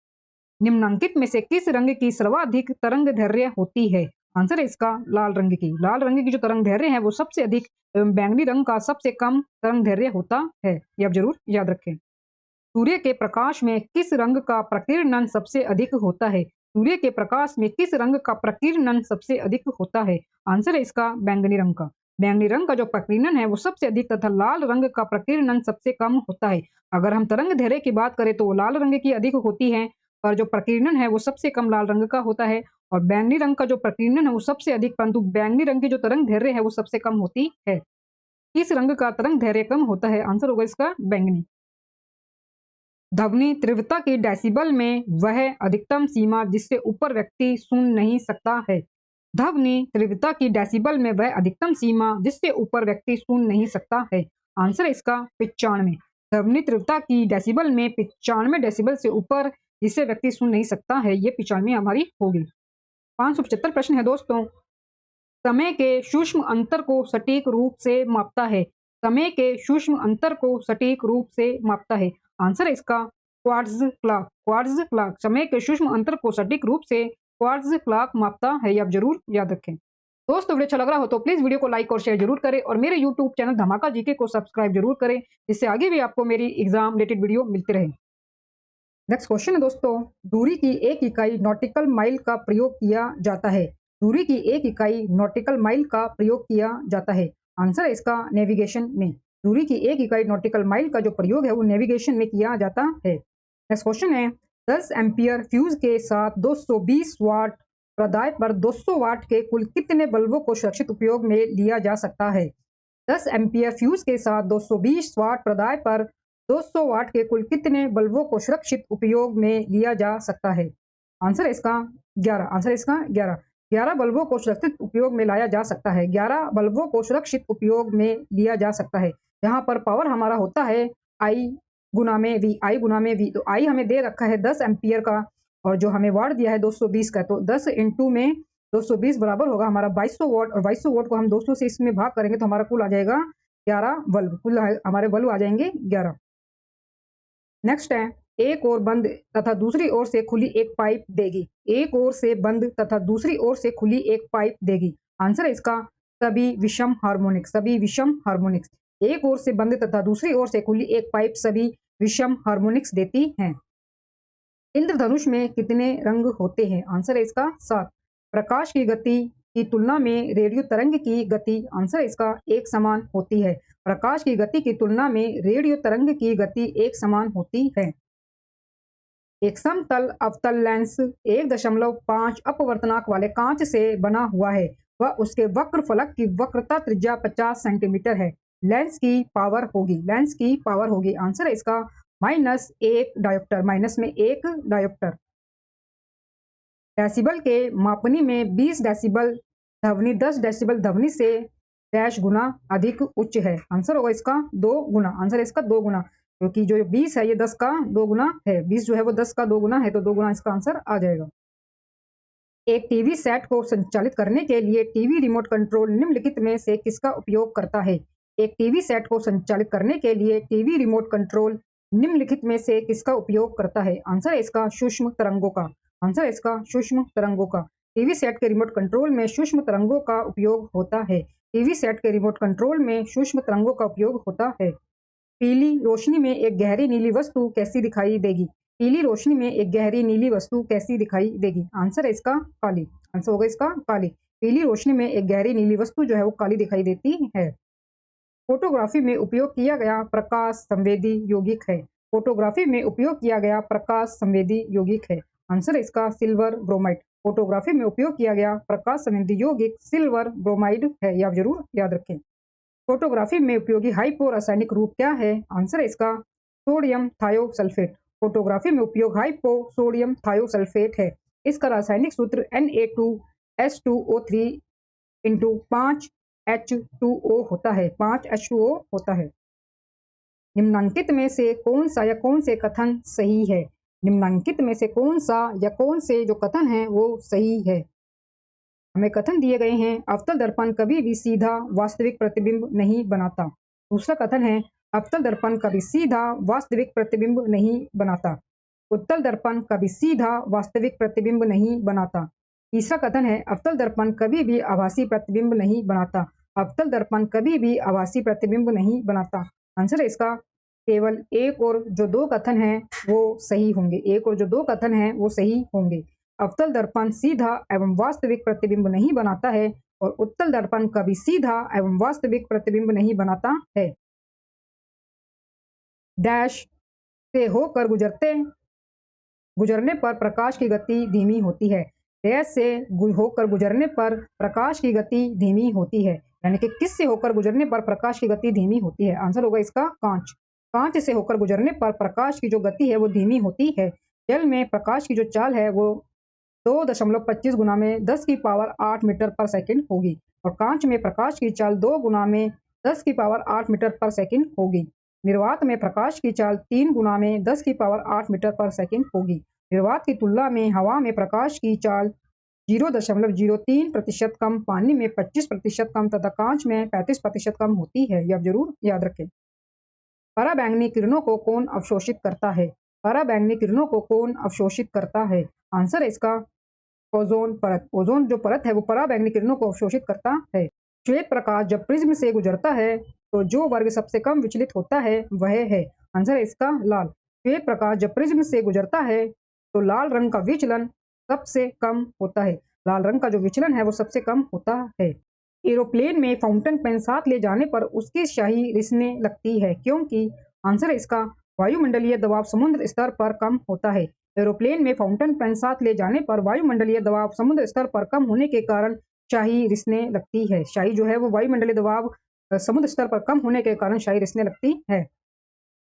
निम्नलिखित में से किस रंग की सर्वाधिक तरंग दैर्ध्य होती है? आंसर है इसका लाल रंग की। लाल रंग की जो तरंग दैर्ध्य है वो सबसे अधिक एवं बैंगनी रंग का सबसे कम तरंग दैर्ध्य होता है। ये आप जरूर याद रखें। सूर्य के प्रकाश में किस रंग का प्रकीर्णन सबसे अधिक होता है? सूर्य के प्रकाश में किस रंग का प्रकीर्णन सबसे अधिक होता है? आंसर है इसका बैंगनी रंग का। बैंगनी रंग का जो प्रकीर्णन है वो सबसे अधिक तथा लाल रंग का प्रकीर्णन सबसे कम होता है। अगर हम तरंग दैर्ध्य की बात करें तो वो लाल रंग की अधिक होती है, और जो प्रकीर्णन है वो सबसे कम लाल रंग का होता है। और बैंगनी रंग का जो प्रकीर्णन है वो सबसे अधिक, परंतु बैंगनी रंग की जो तरंग दैर्ध्य है वो सबसे कम होती है। किस रंग का तरंग दैर्ध्य कम होता है? आंसर होगा इसका बैंगनी। ध्वनि तीव्रता की डेसिबल में वह अधिकतम सीमा जिससे ऊपर व्यक्ति सुन नहीं सकता है। ध्वनि तीव्रता की डेसिबल में वह अधिकतम सीमा जिससे ऊपर व्यक्ति सुन नहीं सकता है। आंसर इसका 95। ध्वनि तीव्रता की डेसिबल में 95 डेसिबल से ऊपर जिससे व्यक्ति सुन नहीं सकता है, ये 95 हमारी होगी। 575 प्रश्न है दोस्तों, समय के सूक्ष्म अंतर को सटीक रूप से मापता है। समय के सूक्ष्म अंतर को सटीक रूप से मापता है। आंसर है इसका क्वार्ट्ज क्लॉक। क्वार्ट्ज क्लॉक समय के सूक्ष्म अंतर को सटीक रूप से क्वार्ट्ज क्लॉक मापता है, ये आप जरूर याद रखें। दोस्तों वीडियो अच्छा लग रहा हो तो प्लीज वीडियो को लाइक और शेयर जरूर करें और मेरे यूट्यूब चैनल धमाका जीके को सब्सक्राइब जरूर करें, जिससे आगे भी आपको मेरी एग्जाम रिलेटेड वीडियो मिलते रहे। नेक्स्ट क्वेश्चन है दोस्तों, दूरी की एक इकाई नॉटिकल माइल का प्रयोग किया जाता है। दूरी की एक इकाई नॉटिकल माइल का प्रयोग किया जाता है। आंसर है इसका नेविगेशन में। दूरी की एक इकाई नॉटिकल माइल का जो प्रयोग है वो नेविगेशन में किया जाता है। नेक्स्ट क्वेश्चन है, 10 एम्पियर फ्यूज के साथ 220 वाट प्रदाय पर 200 वाट के कुल कितने बल्बों को सुरक्षित उपयोग में लिया जा सकता है। 10 एम्पियर फ्यूज के साथ 220 वाट प्रदाय पर 200 वाट के कुल कितने बल्बों को सुरक्षित उपयोग में लिया जा सकता है। आंसर है इसका 11। आंसर है इसका 11। 11 बल्बों को सुरक्षित उपयोग में लाया जा सकता है। 11 बल्बों को सुरक्षित उपयोग में लिया जा सकता है। यहाँ पर पावर हमारा होता है आई गुना में वी, आई गुना में वी। तो आई हमें दे रखा है 10 एम्पियर का और जो हमें वाट दिया है 220 का, तो 10 इंटू में 220 बराबर होगा हमारा 2200 वाट, और 2200 वाट को हम 200 से इसमें भाग करेंगे तो हमारा कुल आ जाएगा 11 बल्ब। कुल हमारे बल्ब आ जाएंगे 11। नेक्स्ट है, एक ओर बंद तथा दूसरी ओर से खुली एक पाइप देगी। एक ओर से बंद तथा दूसरी ओर से खुली एक पाइप देगी। आंसर है इसका सभी विषम हार्मोनिक्स। सभी विषम हार्मोनिक्स। एक ओर से बंद तथा दूसरी ओर से खुली एक पाइप सभी विषम हार्मोनिक्स देती हैं। इंद्रधनुष में कितने रंग होते हैं। आंसर है इसका 7। प्रकाश की गति की तुलना में रेडियो तरंग की गति, आंसर है इसका, एक समान होती है। प्रकाश की गति की तुलना में रेडियो तरंग की गति एक समान होती है। एक समतल अवतल लेंस 1.5 अपवर्तनांक वाले कांच से बना हुआ है। वह उसके वक्र फलक की वक्रता त्रिज्या 50 सेंटीमीटर है। लेंस की पावर होगी, लेंस की पावर होगी। आंसर है इसका -1 डायोप्टर। माइनस में 1 डायोप्टर। डेसिबल के मापनी में 20 डेसिबल ध्वनि 10 डेसिबल ध्वनि से डैश गुना अधिक उच्च है। आंसर होगा इसका 2 गुना। आंसर है इसका 2 गुना, क्योंकि जो 20 है ये 10 का 2 गुना है। 20 जो है वो 10 का 2 गुना है, तो 2 गुना इसका आंसर आ जाएगा। एक टीवी सेट को संचालित करने के लिए टीवी रिमोट कंट्रोल निम्नलिखित में से किसका उपयोग करता है। एक टीवी सेट को संचालित करने के लिए टीवी रिमोट कंट्रोल निम्नलिखित में से किसका उपयोग करता है। आंसर है इसका सूक्ष्म तरंगों का। आंसर है इसका सूक्ष्म तरंगों का। टीवी सेट के रिमोट कंट्रोल में सूक्ष्म तरंगों का उपयोग होता है। टीवी सेट के रिमोट कंट्रोल में सूक्ष्म तरंगों का उपयोग होता है। पीली रोशनी में एक गहरी नीली वस्तु कैसी दिखाई देगी। पीली रोशनी में एक गहरी नीली वस्तु कैसी दिखाई देगी। आंसर है इसका काली। आंसर होगा इसका काली। पीली रोशनी में एक गहरी नीली वस्तु जो है वो काली दिखाई देती है। फोटोग्राफी में उपयोग किया गया प्रकाश संवेदी यौगिक है। फोटोग्राफी में उपयोग किया गया प्रकाश संवेदी यौगिक है। आंसर है इसका सिल्वर ब्रोमाइड। फोटोग्राफी में उपयोग किया गया प्रकाश संवेदी यौगिक सिल्वर ब्रोमाइड है, ये आप जरूर याद रखें। फोटोग्राफी में उपयोगी हाइपो रासायनिक रूप क्या है। आंसर है इसका सोडियम थायोसल्फेट। फोटोग्राफी में उपयोग हाइपो सोडियम थायोसल्फेट है। इसका रासायनिक सूत्र Na2S2O3 इंटू 5H2O होता है। 5H2O होता है। निम्नांकित में से कौन सा या कौन से कथन सही है। निम्नांकित में से कौन सा या कौन से जो कथन है वो सही है। हमें कथन दिए गए हैं, अवतल दर्पण कभी भी सीधा वास्तविक प्रतिबिंब नहीं बनाता। दूसरा कथन है, अवतल दर्पण कभी सीधा वास्तविक प्रतिबिंब नहीं बनाता। उत्तल दर्पण कभी सीधा वास्तविक प्रतिबिंब नहीं बनाता। तीसरा कथन है, अवतल दर्पण कभी भी आभासी प्रतिबिंब नहीं बनाता। अवतल दर्पण कभी भी आभासी प्रतिबिंब नहीं बनाता। आंसर है इसका केवल एक और जो दो कथन हैं वो सही होंगे। एक और जो दो कथन हैं वो सही होंगे। अवतल दर्पण सीधा एवं वास्तविक प्रतिबिंब नहीं बनाता है और उत्तल दर्पण कभी सीधा एवं वास्तविक प्रतिबिंब नहीं बनाता है। डैश से होकर गुजरने पर प्रकाश की गति धीमी होती है। डैश से होकर गुजरने पर प्रकाश की गति धीमी होती है, यानी कि किस से होकर गुजरने पर प्रकाश की गति धीमी होती है। आंसर होगा इसका कांच। कांच से होकर गुजरने पर प्रकाश की जो गति है वो धीमी होती है। जल में प्रकाश की जो चाल है वो 2.25 गुना में 10 की पावर 8 मीटर पर सेकंड होगी और कांच में प्रकाश की चाल 2 गुना में 10 की पावर 8 मीटर पर सेकंड होगी। निर्वात में प्रकाश की चाल 3 गुना में 10 की पावर 8 मीटर पर सेकंड होगी। निर्वात की तुलना में हवा में प्रकाश की चाल 0.03% कम, पानी में 25% कम तथा कांच में 35% कम होती है। यह जरूर याद रखें। पराबैंगनी किरणों को कौन अवशोषित करता है। पराबैंगनी किरणों को कौन अवशोषित करता है। आंसर है इसका ओजोन परत। ओजोन जो परत है वो पराबैंगनी किरणों को अवशोषित करता है। श्वेत प्रकाश जब प्रिज्म से गुजरता है तो जो वर्ग सबसे कम विचलित होता है वह है, आंसर है इसका लाल। श्वेत प्रकाश जब प्रिज्म से गुजरता है तो लाल रंग का विचलन सबसे कम होता है। लाल रंग का जो विचलन है वो सबसे कम होता है। एरोप्लेन में फाउंटेन पेन साथ ले जाने पर उसकी स्याही रिसने लगती है, क्योंकि आंसर है इसका वायुमंडलीय दबाव समुद्र स्तर पर कम होता है। एरोप्लेन में फाउंटेन पेन साथ ले जाने पर वायुमंडलीय दबाव समुद्र स्तर पर कम होने के कारण स्याही रिसने लगती है। स्याही जो है वो वायुमंडलीय दबाव समुद्र स्तर पर कम होने के कारण स्याही रिसने लगती है।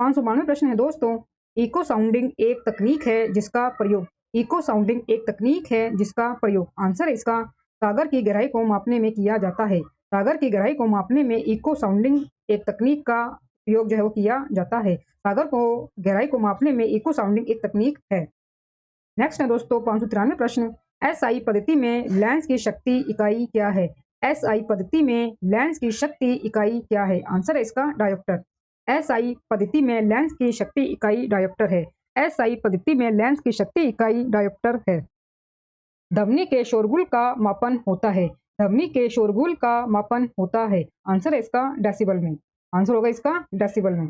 592 प्रश्न है दोस्तों, इको साउंडिंग एक तकनीक है जिसका प्रयोग, इको साउंडिंग एक तकनीक है जिसका प्रयोग, आंसर है इसका सागर की गहराई को मापने में किया जाता है। सागर की गहराई को मापने में इको साउंडिंग एक तकनीक का प्रयोग जो है वो किया जाता है। सागर को गहराई को मापने में इको साउंडिंग एक तकनीक है। नेक्स्ट है दोस्तों 593 प्रश्न, एसआई पद्धति में लेंस की शक्ति इकाई क्या है? एसआई पद्धति में लेंस की शक्ति इकाई क्या है? आंसर है इसका डायोप्टर। एसआई पद्धति में लेंस की शक्ति इकाई डायोप्टर है। एसआई पद्धति में लेंस की शक्ति इकाई डायोप्टर है। ध्वनि के शोरगुल का मापन होता है। ध्वनि के शोरगुल का मापन होता है, आंसर है इसका डेसिबल में। आंसर होगा इसका डेसिबल में।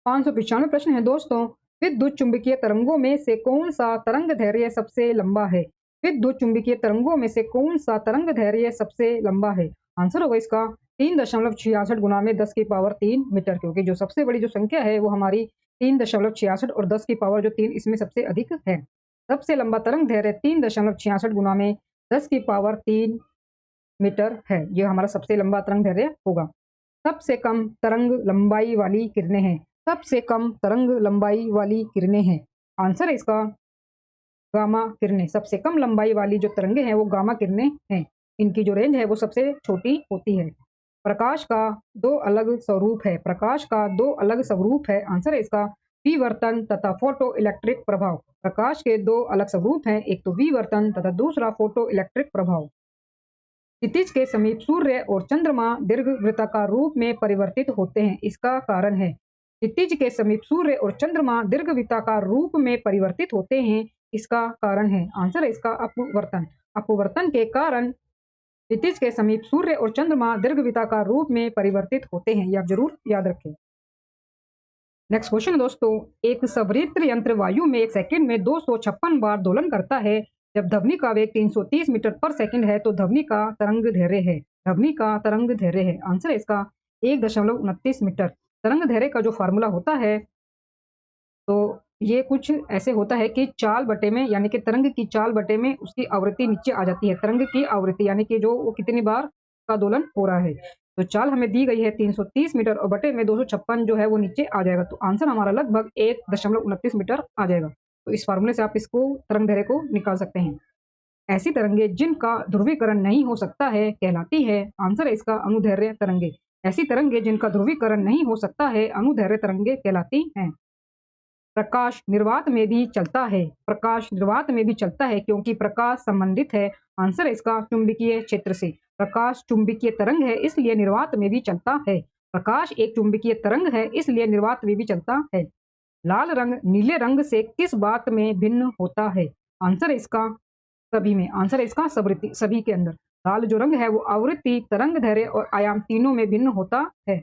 595 प्रश्न है दोस्तों, विद्युत चुंबकीय तरंगों में से कौन सा तरंग दैर्घ्य सबसे लंबा है? विद्युत चुंबकीय तरंगों में से कौन सा तरंग दैर्घ्य सबसे लंबा है? आंसर होगा इसका 3.66 गुना में 10 की पावर 3 मीटर, क्योंकि जो सबसे बड़ी जो संख्या है वो हमारी 3.66 और 10 की पावर जो 3 इसमें सबसे अधिक है। सबसे लंबा तरंग दैर्घ्य 3.66 गुना में 10 की पावर 3 मीटर है। यह हमारा सबसे लंबा तरंग दैर्घ्य होगा। सबसे कम तरंग लंबाई वाली किरणें हैं। सबसे कम तरंग लंबाई वाली किरणें हैं, आंसर है इसका गामा किरणें। सबसे कम लंबाई वाली जो तरंगे हैं वो गामा किरणें हैं। इनकी जो रेंज है वो सबसे छोटी होती है। प्रकाश का दो अलग स्वरूप है। प्रकाश का दो अलग स्वरूप है, आंसर है इसका विवर्तन तथा फोटो इलेक्ट्रिक प्रभाव। प्रकाश के दो अलग स्वरूप हैं, एक तो विवर्तन तथा दूसरा फोटो इलेक्ट्रिक प्रभाव। क्षितिज के समीप सूर्य और चंद्रमा दीर्घवृत्ताकार रूप में परिवर्तित होते हैं, इसका कारण है। क्षितिज के समीप सूर्य और चंद्रमा दीर्घवृत्ताकार रूप में परिवर्तित होते हैं, इसका कारण है, आंसर है इसका अपवर्तन। अपवर्तन के कारण क्षितिज के समीप सूर्य और चंद्रमा दीर्घवृत्ताकार रूप में परिवर्तित होते हैं, ये आप जरूर याद रखें। नेक्स्ट क्वेश्चन दोस्तों, एक सवरित्र यंत्र वायु में 1 सेकंड में 256 बार दोलन करता है। जब ध्वनि का वेग 330 मीटर पर सेकंड है तो ध्वनि का तरंग दैर्घ्य है। ध्वनि का तरंग दैर्घ्य है, आंसर है इसका 1.29 मीटर। तरंग दैर्घ्य का जो फार्मूला होता है तो ये कुछ ऐसे होता है कि चाल बटे में, यानी कि तरंग की चाल बटे में उसकी आवृत्ति नीचे आ जाती है। तरंग की आवृत्ति यानी कि जो वो कितनी बार का दोलन हो रहा है। तो चाल हमें दी गई है 330 मीटर और बटे में 256 जो है वो नीचे आ जाएगा। तो आंसर हमारा लगभग 1.29 मीटर आ जाएगा। तो इस फार्मूले से आप इसको तरंग दैर्घ्य को निकाल सकते हैं। ऐसी तरंगे जिनका ध्रुवीकरण नहीं हो सकता है कहलाती है, आंसर है इसका अनुदैर्घ्य तरंगे। ऐसी तरंगे जिनका ध्रुवीकरण नहीं हो सकता है अनुदैर्घ्य तरंगे कहलाती हैं। प्रकाश निर्वात में भी चलता है। प्रकाश निर्वात में भी चलता है क्योंकि प्रकाश संबंधित है, आंसर है इसका चुंबकीय क्षेत्र से। प्रकाश चुंबकीय तरंग है इसलिए निर्वात में भी चलता है। प्रकाश एक चुंबकीय तरंग है इसलिए निर्वात में भी चलता है। लाल रंग नीले रंग से किस बात में भिन्न होता है? आंसर है इसका सभी में, आंसर है इसका सभी के अंदर। लाल जो रंग है वो आवृत्ति, तरंग दैर्घ्य और आयाम तीनों में भिन्न होता है।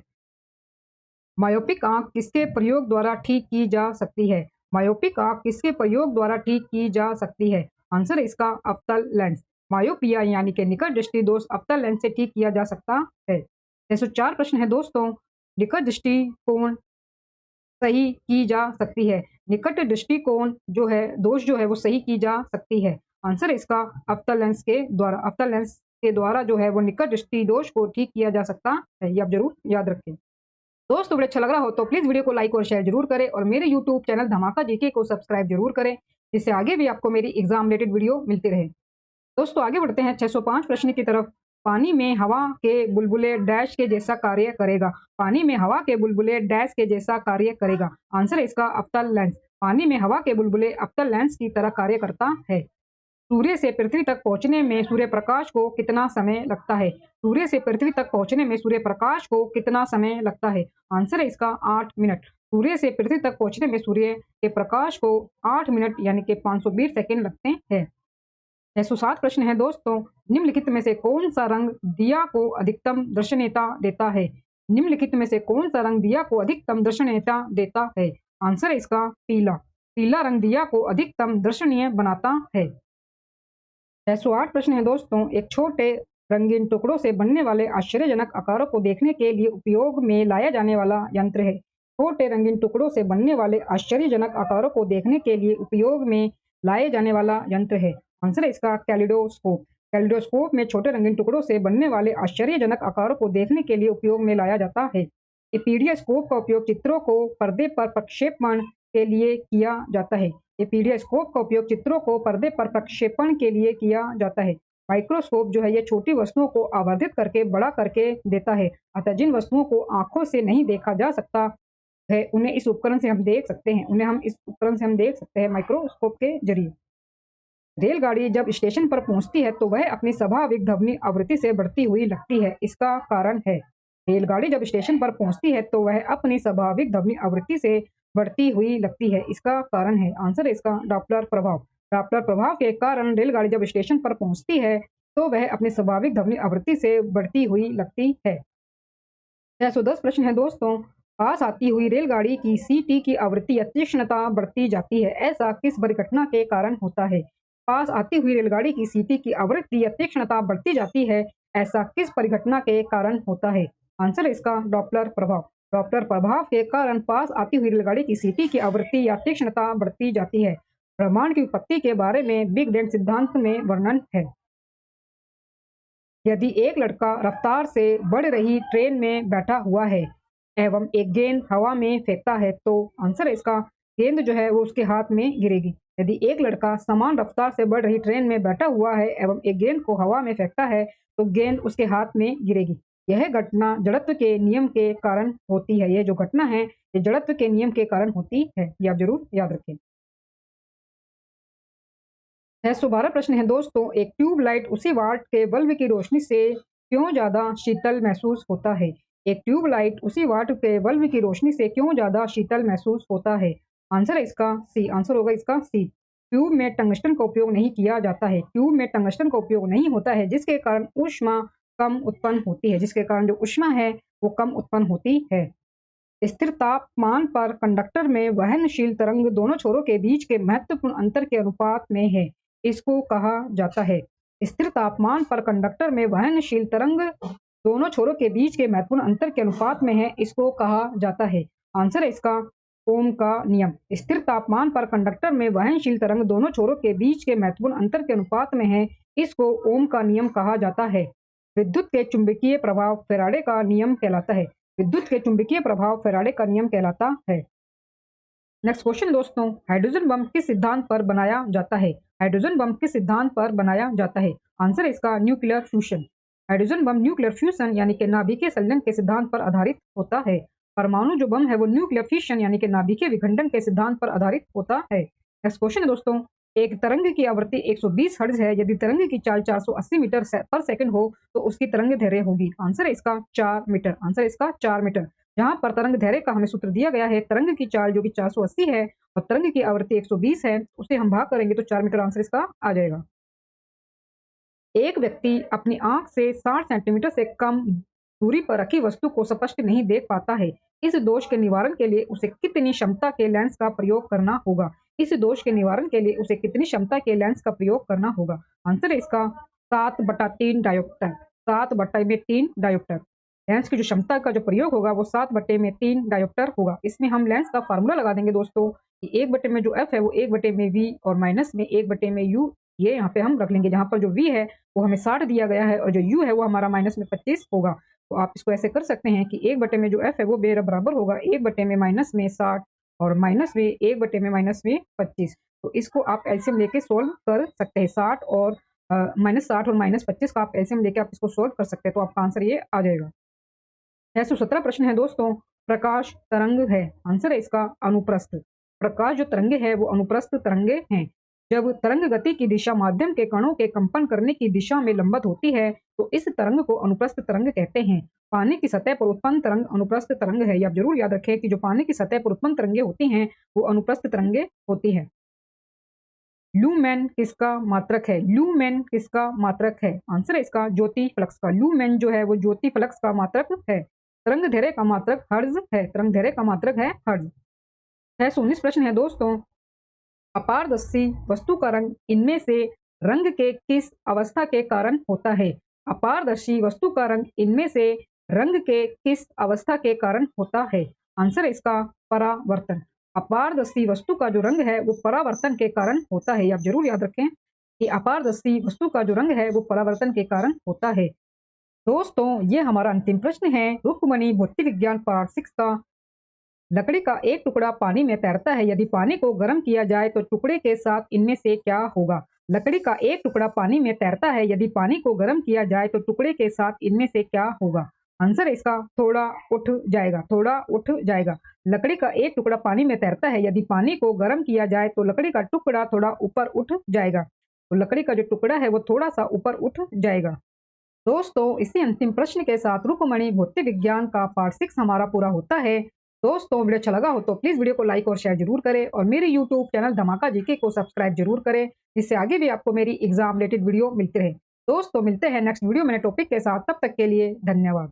मायोपिक आंख किसके प्रयोग द्वारा ठीक की जा सकती है? मायोपिक आंख किसके प्रयोग द्वारा ठीक की जा सकती है? आंसर है इसका अवतल लेंस। मायोपिया यानी कि निकट दृष्टि दोष अवतल लेंस से ठीक किया जा सकता है। 604 प्रश्न है दोस्तों, निकट दृष्टिकोण सही की जा सकती है। निकट दृष्टिकोण जो है दोष जो है वो सही की जा सकती है, आंसर है इसका अवतल लेंस के द्वारा। अवतल लेंस के द्वारा जो है वो निकट दृष्टि दोष को ठीक किया जा सकता है, ये आप जरूर याद रखें। दोस्तों वीडियो अच्छा लग रहा हो तो प्लीज वीडियो को लाइक और शेयर जरूर करें और मेरे यूट्यूब चैनल धमाका जीके को सब्सक्राइब जरूर करें, जिससे आगे भी आपको मेरी एग्जाम रिलेटेड वीडियो मिलती रहे। दोस्तों आगे बढ़ते हैं 605 प्रश्न की तरफ। पानी में हवा के बुलबुले डैश के जैसा कार्य करेगा। पानी में हवा के बुलबुले डैश के जैसा कार्य करेगा, आंसर है इसका अवतल लेंस। पानी में हवा के बुलबुले अवतल लेंस की तरह कार्य करता है। सूर्य से पृथ्वी तक पहुंचने में सूर्य प्रकाश को कितना समय लगता है? सूर्य से पृथ्वी तक पहुंचने में सूर्य प्रकाश को कितना समय लगता है? आंसर है इसका 8 मिनट। सूर्य से पृथ्वी तक पहुंचने में सूर्य के प्रकाश को 8 मिनट यानी कि 520 सेकेंड लगते हैं। 607 प्रश्न है दोस्तों, निम्नलिखित में से कौन सा रंग दिया को अधिकतम दर्शनीयता देता है? निम्नलिखित में से कौन सा रंग दिया को अधिकतम दर्शनीयता देता है? आंसर है इसका पीला। पीला रंग दिया को अधिकतम दर्शनीय बनाता है। 608 प्रश्न है दोस्तों, एक छोटे रंगीन टुकड़ों से बनने वाले आश्चर्यजनक आकारों को देखने के लिए उपयोग में लाया जाने वाला यंत्र है। छोटे रंगीन टुकड़ों से बनने वाले आश्चर्यजनक आकारों को देखने के लिए उपयोग में लाए जाने वाला यंत्र है। आंसर है इसका कैलिडोस्कोप। कैलिडोस्कोप में छोटे रंगीन टुकड़ों से बनने वाले आश्चर्यजनक आकारों को देखने के लिए उपयोग में लाया जाता है। एपीडियास्कोप का उपयोग चित्रों को पर्दे पर प्रक्षेपण के लिए किया जाता है। एपीडियास्कोप का उपयोग चित्रों को पर्दे पर प्रक्षेपण के लिए किया जाता है। माइक्रोस्कोप जो है ये छोटी वस्तुओं को आवर्धित करके बड़ा करके देता है, अतः जिन वस्तुओं को आंखों से नहीं देखा जा सकता है उन्हें इस उपकरण से हम देख सकते हैं, माइक्रोस्कोप के जरिए। रेलगाड़ी जब स्टेशन पर पहुंचती है तो वह अपनी स्वाभाविक ध्वनि आवृत्ति से बढ़ती हुई लगती है, इसका कारण है। रेलगाड़ी जब स्टेशन पर पहुंचती है तो वह अपनी स्वाभाविक ध्वनि आवृत्ति से बढ़ती हुई लगती है, इसका कारण है। आंसर है इसका डॉपलर प्रभाव। डॉपलर प्रभाव के कारण रेलगाड़ी जब स्टेशन पर पहुंचती है तो वह अपनी स्वाभाविक ध्वनि आवृत्ति से बढ़ती हुई लगती है। 610 प्रश्न है दोस्तों, पास आती हुई रेलगाड़ी की सीटी की आवृत्ति या तीक्ष्णता बढ़ती जाती है, ऐसा किस परिघटना के कारण होता है? पास आती हुई रेलगाड़ी की सीटी की आवृत्ति या तीक्ष्णता बढ़ती जाती है, ऐसा किस परिघटना के कारण होता है? आंसर है इसका डॉपलर प्रभाव। डॉपलर प्रभाव के कारण पास आती हुई रेलगाड़ी की सीटी की आवृत्ति या तीक्ष्णता बढ़ती जाती है। ब्रह्मांड की उत्पत्ति के बारे में बिग बैंग सिद्धांत में वर्णन है। यदि एक लड़का रफ्तार से बढ़ रही ट्रेन में बैठा हुआ है एवं एक गेंद हवा में फेंकता है तो आंसर है इसका गेंद जो है वो उसके हाथ में गिरेगी। यदि एक लड़का समान रफ्तार से बढ़ रही ट्रेन में बैठा हुआ है एवं एक गेंद को हवा में फेंकता है तो गेंद उसके हाथ में गिरेगी। यह घटना जड़त्व के नियम के कारण होती है। यह जो घटना है ये जड़त्व के नियम के कारण होती है, ये आप जरूर याद रखें। 612 प्रश्न है दोस्तों, एक ट्यूब लाइट उसी वाट के बल्ब की रोशनी से क्यों ज्यादा शीतल महसूस होता है? एक ट्यूब लाइट उसी वाट के बल्ब की रोशनी से क्यों ज्यादा शीतल महसूस होता है? आंसर है इसका सी। आंसर होगा इसका सी। ट्यूब में टंगस्टन का उपयोग नहीं किया जाता है। ट्यूब में टंगस्टन का उपयोग नहीं होता है जिसके कारण ऊष्मा कम उत्पन्न होती है। जिसके कारण जो ऊष्मा है वो कम उत्पन्न होती है। स्थिर तापमान पर कंडक्टर में वहनशील तरंग दोनों छोरों के बीच के महत्वपूर्ण अंतर के अनुपात में है, इसको कहा जाता है। स्थिर तापमान पर कंडक्टर में वहनशील तरंग दोनों छोरों के बीच के महत्वपूर्ण अंतर के अनुपात में है, इसको कहा जाता है। आंसर है इसका ओम का नियम। स्थिर तापमान पर कंडक्टर में वहनशील तरंग दोनों छोरों के बीच के महत्वपूर्ण अंतर के अनुपात में है, इसको ओम का नियम कहा जाता है। विद्युत के चुंबकीय प्रभाव फैराडे का नियम कहलाता है। विद्युत के चुंबकीय प्रभाव फैराडे का नियम कहलाता है। नेक्स्ट क्वेश्चन दोस्तों, हाइड्रोजन बम किस सिद्धांत पर बनाया जाता है? हाइड्रोजन बम किस सिद्धांत पर बनाया जाता है? आंसर है इसका nuclear fusion. Hydrogen bomb nuclear fusion यानी कि नाभिकीय संलयन के सिद्धांत पर आधारित होता है। परमाणु जो बम है वो न्यूक्लियर फ्यूजन यानी कि नाभिकीय विखंडन के सिद्धांत पर आधारित होता है। नेक्स्ट क्वेश्चन दोस्तों, एक तरंग की आवृत्ति 120 हर्ट्ज है, यदि तरंग की चाल 480 मीटर पर सेकंड हो तो उसकी तरंग दैर्घ्य होगी। आंसर है इसका 4 मीटर। आंसर है इसका 4 मीटर। जहां पर तरंग दैर्घ्य का हमें सूत्र दिया गया है, तरंग की चाल जो कि 480 है और तरंग की आवृत्ति 120 है, उसे हम भाग करेंगे तो 4 मीटर आंसर इसका आ जाएगा। एक व्यक्ति अपनी आंख से 60 सेंटीमीटर से कम दूरी पर रखी वस्तु को स्पष्ट नहीं देख पाता है। इस दोष के निवारण के लिए उसे कितनी क्षमता के लेंस का प्रयोग करना होगा? इस दोष के निवारण के लिए उसे कितनी क्षमता के लेंस का प्रयोग करना होगा? आंसर है इसका 7/3 डायोप्टर। 7/3 डायोप्टर। लेंस की जो क्षमता का जो प्रयोग होगा वो 7/3 डायोप्टर होगा। इसमें हम लेंस का फार्मूला लगा देंगे दोस्तों कि 1 में जो एफ है वो 1 में वी और माइनस में 1 में यू, ये यहाँ पे हम रख लेंगे। जहाँ पर जो वी है वो हमें 60 दिया गया है और जो यू है वो हमारा माइनस में 25 होगा। तो आप इसको ऐसे कर सकते हैं कि 1 में जो एफ है वो मेरा बराबर होगा 1 में माइनस में 60 और माइनस में 1 में माइनस में 25। तो इसको आप एलसीएम लेके सोल्व कर सकते हैं। 60 और -60 और -25 का आप एलसीएम लेके आप इसको सोल्व कर सकते हैं, तो आपका आंसर ये आ जाएगा। 617 प्रश्न है दोस्तों, प्रकाश तरंग है। आंसर है इसका अनुप्रस्थ। प्रकाश जो तरंगे है वो अनुप्रस्थ तरंगे हैं। जब तरंग गति की दिशा माध्यम के कणों के कंपन करने की दिशा में लंबवत होती है तो इस तरंग को अनुप्रस्थ तरंग कहते हैं। पानी की सतह पर उत्पन्न तरंग अनुप्रस्थ तरंग है। ये आप जरूर याद रखें कि जो पानी की सतह पर उत्पन्न तरंगे होती हैं वो अनुप्रस्थ तरंगे होती है। ल्यूमेन किसका मात्रक है? ल्यूमेन किसका मात्रक है? आंसर है इसका ज्योति फ्लक्स का। ल्यूमेन जो है वो ज्योति फ्लक्स का मात्रक है। तरंग दैर्ध्य का मात्रक हर्ट्ज है। तरंग दैर्ध्य का मात्रक है हर्ट्ज। 619 प्रश्न है दोस्तों। अपारदर्शी वस्तु का रंग इनमें से रंग के किस अवस्था के कारण होता है? अपारदर्शी वस्तु का रंग इनमें से रंग के किस अवस्था के कारण होता है? आंसर है इसका परावर्तन। अपारदर्शी वस्तु का जो रंग है वो परावर्तन के कारण होता है। आप जरूर याद रखें कि अपारदर्शी वस्तु का जो रंग है वो परावर्तन के कारण होता है। दोस्तों ये हमारा अंतिम प्रश्न है रुक्मणी भौतिक विज्ञान पार्ट 6 का। लकड़ी का एक टुकड़ा पानी में तैरता है, यदि पानी को गर्म किया जाए तो टुकड़े के साथ इनमें से क्या होगा? लकड़ी का एक टुकड़ा पानी में तैरता है, यदि पानी को गर्म किया जाए तो टुकड़े के साथ इनमें से क्या होगा? आंसर इसका थोड़ा उठ जाएगा। थोड़ा उठ जाएगा। लकड़ी का एक टुकड़ा पानी में तैरता है, यदि पानी को गर्म किया जाए तो लकड़ी का टुकड़ा थोड़ा ऊपर उठ जाएगा। तो लकड़ी का जो टुकड़ा है वो थोड़ा सा ऊपर उठ जाएगा। दोस्तों इसी अंतिम प्रश्न के साथ रुक्मणी भौतिक विज्ञान का पार्ट 6 हमारा पूरा होता है। दोस्तों वीडियो अच्छा लगा हो तो प्लीज वीडियो को लाइक और शेयर जरूर करें और मेरे यूट्यूब चैनल धमाका जीके को सब्सक्राइब जरूर करें, जिससे आगे भी आपको मेरी एग्जाम रिलेटेड वीडियो मिलती रहे। दोस्तों मिलते हैं नेक्स्ट वीडियो में नए टॉपिक के साथ, तब तक के लिए धन्यवाद।